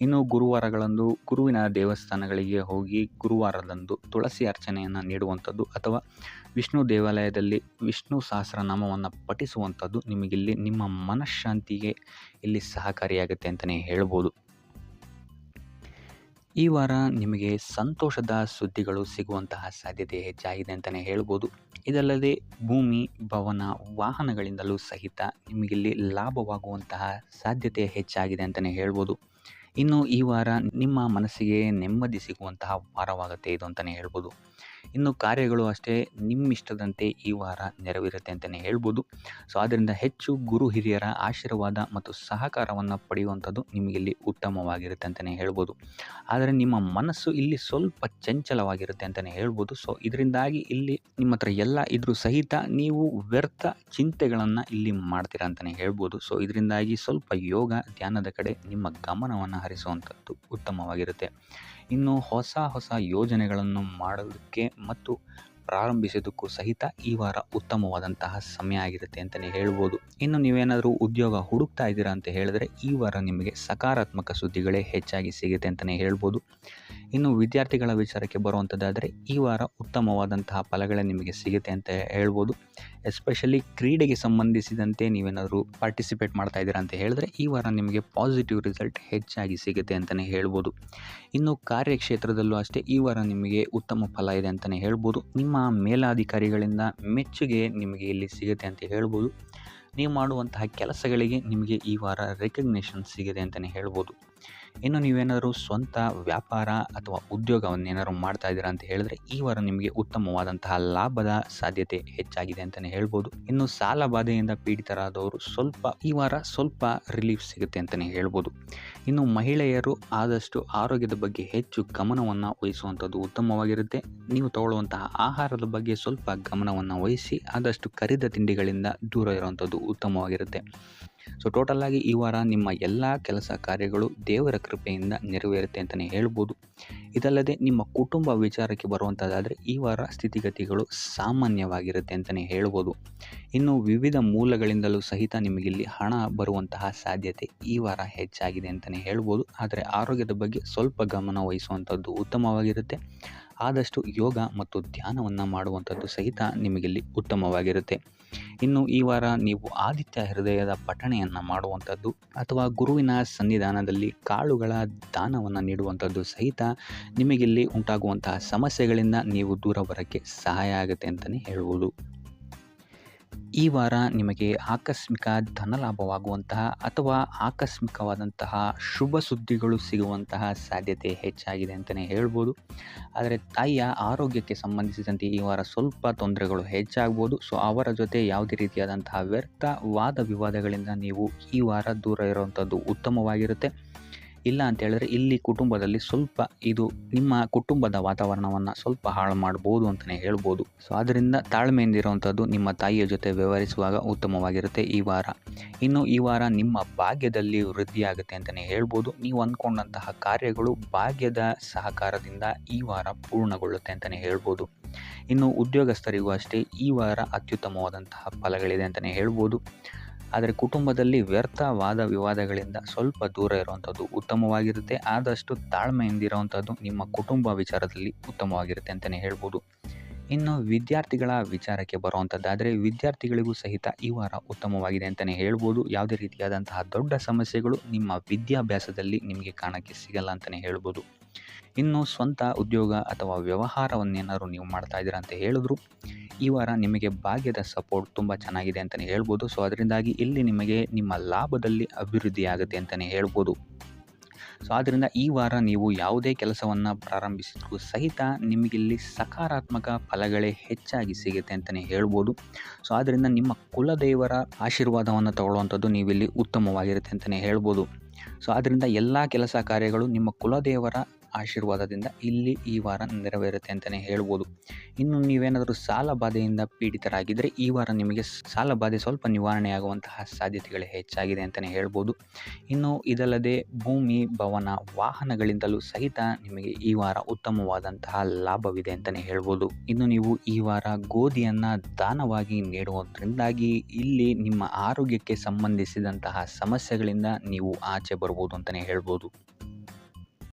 ಇನ್ನು ಗುರುವಾರಗಳಂದು ಗುರುವಿನ ದೇವಸ್ಥಾನಗಳಿಗೆ ಹೋಗಿ ಗುರುವಾರದಂದು ತುಳಸಿ ಅರ್ಚನೆಯನ್ನು ನೀಡುವಂಥದ್ದು ಅಥವಾ ವಿಷ್ಣು ದೇವಾಲಯದಲ್ಲಿ ವಿಷ್ಣು ಸಹಸ್ರನಾಮವನ್ನು ಪಠಿಸುವಂಥದ್ದು ನಿಮಗಿಲ್ಲಿ ನಿಮ್ಮ ಮನಃಶಾಂತಿಗೆ ಇಲ್ಲಿ ಸಹಕಾರಿಯಾಗುತ್ತೆ ಅಂತಲೇ ಹೇಳ್ಬೋದು. ಈ ವಾರ ನಿಮಗೆ ಸಂತೋಷದ ಸುದ್ದಿಗಳು ಸಿಗುವಂತಹ ಸಾಧ್ಯತೆ ಹೆಚ್ಚಾಗಿದೆ ಅಂತಲೇ ಹೇಳ್ಬೋದು. ಇದಲ್ಲದೆ ಭೂಮಿ, ಭವನ, ವಾಹನಗಳಿಂದಲೂ ಸಹಿತ ನಿಮಗಿಲ್ಲಿ ಲಾಭವಾಗುವಂತಹ ಸಾಧ್ಯತೆ ಹೆಚ್ಚಾಗಿದೆ ಅಂತಲೇ ಹೇಳ್ಬೋದು. ಇನ್ನು ಈ ವಾರ ನಿಮ್ಮ ಮನಸ್ಸಿಗೆ ನೆಮ್ಮದಿ ಸಿಗುವಂತಹ ವಾರವಾಗುತ್ತೆ ಇದು ಅಂತಲೇ ಹೇಳ್ಬೋದು. ಇನ್ನು ಕಾರ್ಯಗಳು ಅಷ್ಟೇ ನಿಮ್ಮಿಷ್ಟದಂತೆ ಈ ವಾರ ನೆರವೇರುತ್ತೆ ಅಂತಲೇ ಹೇಳ್ಬೋದು. ಸೊ ಆದ್ದರಿಂದ ಹೆಚ್ಚು ಗುರು ಹಿರಿಯರ ಆಶೀರ್ವಾದ ಮತ್ತು ಸಹಕಾರವನ್ನು ಪಡೆಯುವಂಥದ್ದು ನಿಮಗಿಲ್ಲಿ ಉತ್ತಮವಾಗಿರುತ್ತೆ ಅಂತಲೇ ಹೇಳ್ಬೋದು. ಆದರೆ ನಿಮ್ಮ ಮನಸ್ಸು ಇಲ್ಲಿ ಸ್ವಲ್ಪ ಚಂಚಲವಾಗಿರುತ್ತೆ ಅಂತಲೇ ಹೇಳ್ಬೋದು. ಸೊ ಇದರಿಂದಾಗಿ ಇಲ್ಲಿ ನಿಮ್ಮ ಹತ್ರ ಎಲ್ಲ ಇದ್ರೂ ಸಹಿತ ನೀವು ವ್ಯರ್ಥ ಚಿಂತೆಗಳನ್ನು ಇಲ್ಲಿ ಮಾಡ್ತೀರಾ ಅಂತಲೇ ಹೇಳ್ಬೋದು. ಸೊ ಇದರಿಂದಾಗಿ ಸ್ವಲ್ಪ ಯೋಗ ಧ್ಯಾನದ ಕಡೆ ನಿಮ್ಮ ಗಮನವನ್ನು ಹರಿಸುವಂಥದ್ದು ಉತ್ತಮವಾಗಿರುತ್ತೆ. ಇನ್ನು ಹೊಸ ಹೊಸ ಯೋಜನೆಗಳನ್ನು ಮಾಡೋದಕ್ಕೆ ಮತ್ತು ಪ್ರಾರಂಭಿಸೋದಕ್ಕೂ ಸಹಿತ ಈ ವಾರ ಉತ್ತಮವಾದಂತಹ ಸಮಯ ಆಗಿರುತ್ತೆ ಅಂತಲೇ ಹೇಳ್ಬೋದು. ಇನ್ನು ನೀವೇನಾದರೂ ಉದ್ಯೋಗ ಹುಡುಕ್ತಾ ಇದ್ದೀರಾ ಅಂತ ಹೇಳಿದ್ರೆ ಈ ವಾರ ನಿಮಗೆ ಸಕಾರಾತ್ಮಕ ಸುದ್ದಿಗಳೇ ಹೆಚ್ಚಾಗಿ ಸಿಗುತ್ತೆ ಅಂತಲೇ ಹೇಳ್ಬೋದು. ಇನ್ನು ವಿದ್ಯಾರ್ಥಿಗಳ ವಿಚಾರಕ್ಕೆ ಬರುವಂಥದ್ದಾದರೆ ಈ ವಾರ ಉತ್ತಮವಾದಂತಹ ಫಲಗಳೇ ನಿಮಗೆ ಸಿಗುತ್ತೆ ಅಂತ ಹೇಳ್ಬೋದು. ಎಸ್ಪೆಷಲಿ ಕ್ರೀಡೆಗೆ ಸಂಬಂಧಿಸಿದಂತೆ ನೀವೇನಾದರೂ ಪಾರ್ಟಿಸಿಪೇಟ್ ಮಾಡ್ತಾ ಇದ್ದೀರಾ ಅಂತ ಹೇಳಿದ್ರೆ ಈ ವಾರ ನಿಮಗೆ ಪಾಸಿಟಿವ್ ರಿಸಲ್ಟ್ ಹೆಚ್ಚಾಗಿ ಸಿಗುತ್ತೆ ಅಂತಲೇ ಹೇಳ್ಬೋದು. ಇನ್ನು ಕಾರ್ಯಕ್ಷೇತ್ರದಲ್ಲೂ ಅಷ್ಟೇ ಈ ವಾರ ನಿಮಗೆ ಉತ್ತಮ ಫಲ ಇದೆ ಅಂತಲೇ ಹೇಳ್ಬೋದು. ನಿಮ್ಮ ಮೇಲಾಧಿಕಾರಿಗಳಿಂದ ಮೆಚ್ಚುಗೆ ನಿಮಗೆ ಇಲ್ಲಿ ಸಿಗುತ್ತೆ ಅಂತ ಹೇಳ್ಬೋದು. ನೀವು ಮಾಡುವಂತಹ ಕೆಲಸಗಳಿಗೆ ನಿಮಗೆ ಈ ವಾರ ರೆಕಗ್ನೇಷನ್ ಸಿಗಿದೆ ಅಂತಲೇ ಹೇಳ್ಬೋದು. ಇನ್ನು ನೀವೇನಾದರೂ ಸ್ವಂತ ವ್ಯಾಪಾರ ಅಥವಾ ಉದ್ಯೋಗವನ್ನೇನಾದ್ರು ಮಾಡ್ತಾ ಇದ್ದೀರಾ ಅಂತ ಹೇಳಿದ್ರೆ ಈ ವಾರ ನಿಮಗೆ ಉತ್ತಮವಾದಂತಹ ಲಾಭದ ಸಾಧ್ಯತೆ ಹೆಚ್ಚಾಗಿದೆ ಅಂತಲೇ ಹೇಳ್ಬೋದು. ಇನ್ನು ಸಾಲ ಬಾಧೆಯಿಂದ ಪೀಡಿತರಾದವರು ಈ ವಾರ ಸ್ವಲ್ಪ ರಿಲೀಫ್ ಸಿಗುತ್ತೆ ಅಂತಲೇ ಹೇಳ್ಬೋದು. ಇನ್ನು ಮಹಿಳೆಯರು ಆದಷ್ಟು ಆರೋಗ್ಯದ ಬಗ್ಗೆ ಹೆಚ್ಚು ಗಮನವನ್ನು ವಹಿಸುವಂಥದ್ದು ಉತ್ತಮವಾಗಿರುತ್ತೆ. ನೀವು ತಗೊಳ್ಳುವಂತಹ ಆಹಾರದ ಬಗ್ಗೆ ಸ್ವಲ್ಪ ಗಮನವನ್ನು ವಹಿಸಿ ಆದಷ್ಟು ಕರಿದ ತಿಂಡಿಗಳಿಂದ ದೂರ ಇರುವಂಥದ್ದು ಉತ್ತಮವಾಗಿರುತ್ತೆ. ಸೊ ಟೋಟಲ್ ಆಗಿ ಈ ವಾರ ನಿಮ್ಮ ಎಲ್ಲ ಕೆಲಸ ಕಾರ್ಯಗಳು ದೇವರ ಕೃಪೆಯಿಂದ ನೆರವೇರುತ್ತೆ ಅಂತಲೇ ಹೇಳ್ಬೋದು. ಇದಲ್ಲದೆ ನಿಮ್ಮ ಕುಟುಂಬ ವಿಚಾರಕ್ಕೆ ಬರುವಂಥದ್ದಾದರೆ ಈ ವಾರ ಸ್ಥಿತಿಗತಿಗಳು ಸಾಮಾನ್ಯವಾಗಿರುತ್ತೆ ಅಂತಲೇ ಹೇಳ್ಬೋದು. ಇನ್ನು ವಿವಿಧ ಮೂಲಗಳಿಂದಲೂ ಸಹಿತ ನಿಮಗಿಲ್ಲಿ ಹಣ ಬರುವಂತಹ ಸಾಧ್ಯತೆ ಈ ವಾರ ಹೆಚ್ಚಾಗಿದೆ ಅಂತಲೇ ಹೇಳ್ಬೋದು. ಆದರೆ ಆರೋಗ್ಯದ ಬಗ್ಗೆ ಸ್ವಲ್ಪ ಗಮನ ವಹಿಸುವಂಥದ್ದು ಉತ್ತಮವಾಗಿರುತ್ತೆ. ಆದಷ್ಟು ಯೋಗ ಮತ್ತು ಧ್ಯಾನವನ್ನು ಮಾಡುವಂಥದ್ದು ಸಹಿತ ನಿಮಗಿಲ್ಲಿ ಉತ್ತಮವಾಗಿರುತ್ತೆ. ಇನ್ನು ಈ ವಾರ ನೀವು ಆದಿತ್ಯ ಹೃದಯದ ಪಠಣೆಯನ್ನು ಮಾಡುವಂಥದ್ದು ಅಥವಾ ಗುರುವಿನ ಸನ್ನಿಧಾನದಲ್ಲಿ ಕಾಳುಗಳ ದಾನವನ್ನು ನೀಡುವಂಥದ್ದು ಸಹಿತ ನಿಮಗಿಲ್ಲಿ ಉಂಟಾಗುವಂತಹ ಸಮಸ್ಯೆಗಳಿಂದ ನೀವು ದೂರ ಬರೋಕ್ಕೆ ಸಹಾಯ ಆಗುತ್ತೆ ಅಂತಲೇ ಹೇಳ್ಬೋದು. ಈ ವಾರ ನಿಮಗೆ ಆಕಸ್ಮಿಕ ಧನಲಾಭವಾಗುವಂತಹ ಅಥವಾ ಆಕಸ್ಮಿಕವಾದಂತಹ ಶುಭ ಸುದ್ದಿಗಳು ಸಿಗುವಂತಹ ಸಾಧ್ಯತೆ ಹೆಚ್ಚಾಗಿದೆ ಅಂತಲೇ ಹೇಳ್ಬೋದು. ಆದರೆ ತಾಯಿಯ ಆರೋಗ್ಯಕ್ಕೆ ಸಂಬಂಧಿಸಿದಂತೆ ಈ ವಾರ ಸ್ವಲ್ಪ ತೊಂದರೆಗಳು ಹೆಚ್ಚಾಗ್ಬೋದು. ಸೊ ಅವರ ಜೊತೆ ಯಾವುದೇ ರೀತಿಯಾದಂತಹ ವ್ಯರ್ಥ ವಾದ ವಿವಾದಗಳಿಂದ ನೀವು ಈ ವಾರ ದೂರ ಇರುವಂಥದ್ದು ಉತ್ತಮವಾಗಿರುತ್ತೆ. ಇಲ್ಲ ಅಂತ ಹೇಳಿದ್ರೆ ಇಲ್ಲಿ ಕುಟುಂಬದಲ್ಲಿ ಸ್ವಲ್ಪ ಇದು ನಿಮ್ಮ ಕುಟುಂಬದ ವಾತಾವರಣವನ್ನು ಸ್ವಲ್ಪ ಹಾಳು ಮಾಡ್ಬೋದು ಅಂತಲೇ ಹೇಳ್ಬೋದು. ಸೊ ಆದ್ದರಿಂದ ತಾಳ್ಮೆಯಿಂದ ಇರುವಂಥದ್ದು ನಿಮ್ಮ ತಾಯಿಯ ಜೊತೆ ವ್ಯವಹರಿಸುವಾಗ ಉತ್ತಮವಾಗಿರುತ್ತೆ ಈ ವಾರ. ಇನ್ನು ಈ ವಾರ ನಿಮ್ಮ ಭಾಗ್ಯದಲ್ಲಿ ವೃದ್ಧಿಯಾಗುತ್ತೆ ಅಂತಲೇ ಹೇಳ್ಬೋದು. ನೀವು ಅಂದ್ಕೊಂಡಂತಹ ಕಾರ್ಯಗಳು ಭಾಗ್ಯದ ಸಹಕಾರದಿಂದ ಈ ವಾರ ಪೂರ್ಣಗೊಳ್ಳುತ್ತೆ ಅಂತಲೇ ಹೇಳ್ಬೋದು. ಇನ್ನು ಉದ್ಯೋಗಸ್ಥರಿಗೂ ಅಷ್ಟೇ ಈ ವಾರ ಅತ್ಯುತ್ತಮವಾದಂತಹ ಫಲಗಳಿದೆ ಅಂತಲೇ ಹೇಳ್ಬೋದು. ಆದರೆ ಕುಟುಂಬದಲ್ಲಿ ವ್ಯರ್ಥ ವಾದ ವಿವಾದಗಳಿಂದ ಸ್ವಲ್ಪ ದೂರ ಇರುವಂಥದ್ದು ಉತ್ತಮವಾಗಿರುತ್ತೆ. ಆದಷ್ಟು ತಾಳ್ಮೆಯಿಂದ ಇರುವಂಥದ್ದು ನಿಮ್ಮ ಕುಟುಂಬ ವಿಚಾರದಲ್ಲಿ ಉತ್ತಮವಾಗಿರುತ್ತೆ ಅಂತಲೇ ಹೇಳ್ಬೋದು. ಇನ್ನು ವಿದ್ಯಾರ್ಥಿಗಳ ವಿಚಾರಕ್ಕೆ ಬರುವಂಥದ್ದಾದರೆ ವಿದ್ಯಾರ್ಥಿಗಳಿಗೂ ಸಹಿತ ಈ ವಾರ ಉತ್ತಮವಾಗಿದೆ ಅಂತಲೇ ಹೇಳ್ಬೋದು. ಯಾವುದೇ ರೀತಿಯಾದಂತಹ ದೊಡ್ಡ ಸಮಸ್ಯೆಗಳು ನಿಮ್ಮ ವಿದ್ಯಾಭ್ಯಾಸದಲ್ಲಿ ನಿಮಗೆ ಕಾಣೋಕ್ಕೆ ಸಿಗಲ್ಲ ಅಂತಲೇ ಹೇಳ್ಬೋದು. ಇನ್ನು ಸ್ವಂತ ಉದ್ಯೋಗ ಅಥವಾ ವ್ಯವಹಾರವನ್ನೇನಾದ್ರು ನೀವು ಮಾಡ್ತಾ ಇದ್ದೀರಾ ಅಂತ ಹೇಳಿದ್ರು ಈ ವಾರ ನಿಮಗೆ ಭಾಗ್ಯದ ಸಪೋರ್ಟ್ ತುಂಬ ಚೆನ್ನಾಗಿದೆ ಅಂತಲೇ ಹೇಳ್ಬೋದು. ಸೊ ಅದರಿಂದಾಗಿ ಇಲ್ಲಿ ನಿಮಗೆ ನಿಮ್ಮ ಲಾಭದಲ್ಲಿ ಅಭಿವೃದ್ಧಿ ಆಗುತ್ತೆ ಅಂತಲೇ ಹೇಳ್ಬೋದು. ಸೊ ಆದ್ದರಿಂದ ಈ ವಾರ ನೀವು ಯಾವುದೇ ಕೆಲಸವನ್ನು ಪ್ರಾರಂಭಿಸಿದ್ರೂ ಸಹಿತ ನಿಮಗಿಲ್ಲಿ ಸಕಾರಾತ್ಮಕ ಫಲಗಳೇ ಹೆಚ್ಚಾಗಿ ಸಿಗುತ್ತೆ ಅಂತಲೇ ಹೇಳ್ಬೋದು. ಸೊ ಆದ್ದರಿಂದ ನಿಮ್ಮ ಕುಲದೇವರ ಆಶೀರ್ವಾದವನ್ನು ತಗೊಳ್ಳುವಂಥದ್ದು ನೀವಿಲ್ಲಿ ಉತ್ತಮವಾಗಿರುತ್ತೆ ಅಂತಲೇ ಹೇಳ್ಬೋದು. ಸೊ ಆದ್ದರಿಂದ ಎಲ್ಲ ಕೆಲಸ ಕಾರ್ಯಗಳು ನಿಮ್ಮ ಕುಲದೇವರ ಆಶೀರ್ವಾದದಿಂದ ಇಲ್ಲಿ ಈ ವಾರ ನೆರವೇರುತ್ತೆ ಅಂತಲೇ ಹೇಳ್ಬೋದು. ಇನ್ನು ನೀವೇನಾದರೂ ಸಾಲ ಬಾಧೆಯಿಂದ ಪೀಡಿತರಾಗಿದ್ದರೆ ಈ ವಾರ ನಿಮಗೆ ಸಾಲ ಬಾಧೆ ಸ್ವಲ್ಪ ನಿವಾರಣೆಯಾಗುವಂತಹ ಸಾಧ್ಯತೆಗಳು ಹೆಚ್ಚಾಗಿದೆ ಅಂತಲೇ ಹೇಳ್ಬೋದು. ಇನ್ನು ಇದಲ್ಲದೆ ಭೂಮಿ ಭವನ ವಾಹನಗಳಿಂದಲೂ ಸಹಿತ ನಿಮಗೆ ಈ ವಾರ ಉತ್ತಮವಾದಂತಹ ಲಾಭವಿದೆ ಅಂತಲೇ ಹೇಳ್ಬೋದು. ಇನ್ನು ನೀವು ಈ ವಾರ ಗೋಧಿಯನ್ನು ದಾನವಾಗಿ ನೀಡುವುದರಿಂದಾಗಿ ಇಲ್ಲಿ ನಿಮ್ಮ ಆರೋಗ್ಯಕ್ಕೆ ಸಂಬಂಧಿಸಿದಂತಹ ಸಮಸ್ಯೆಗಳಿಂದ ನೀವು ಆಚೆ ಬರ್ಬೋದು ಅಂತಲೇ ಹೇಳ್ಬೋದು.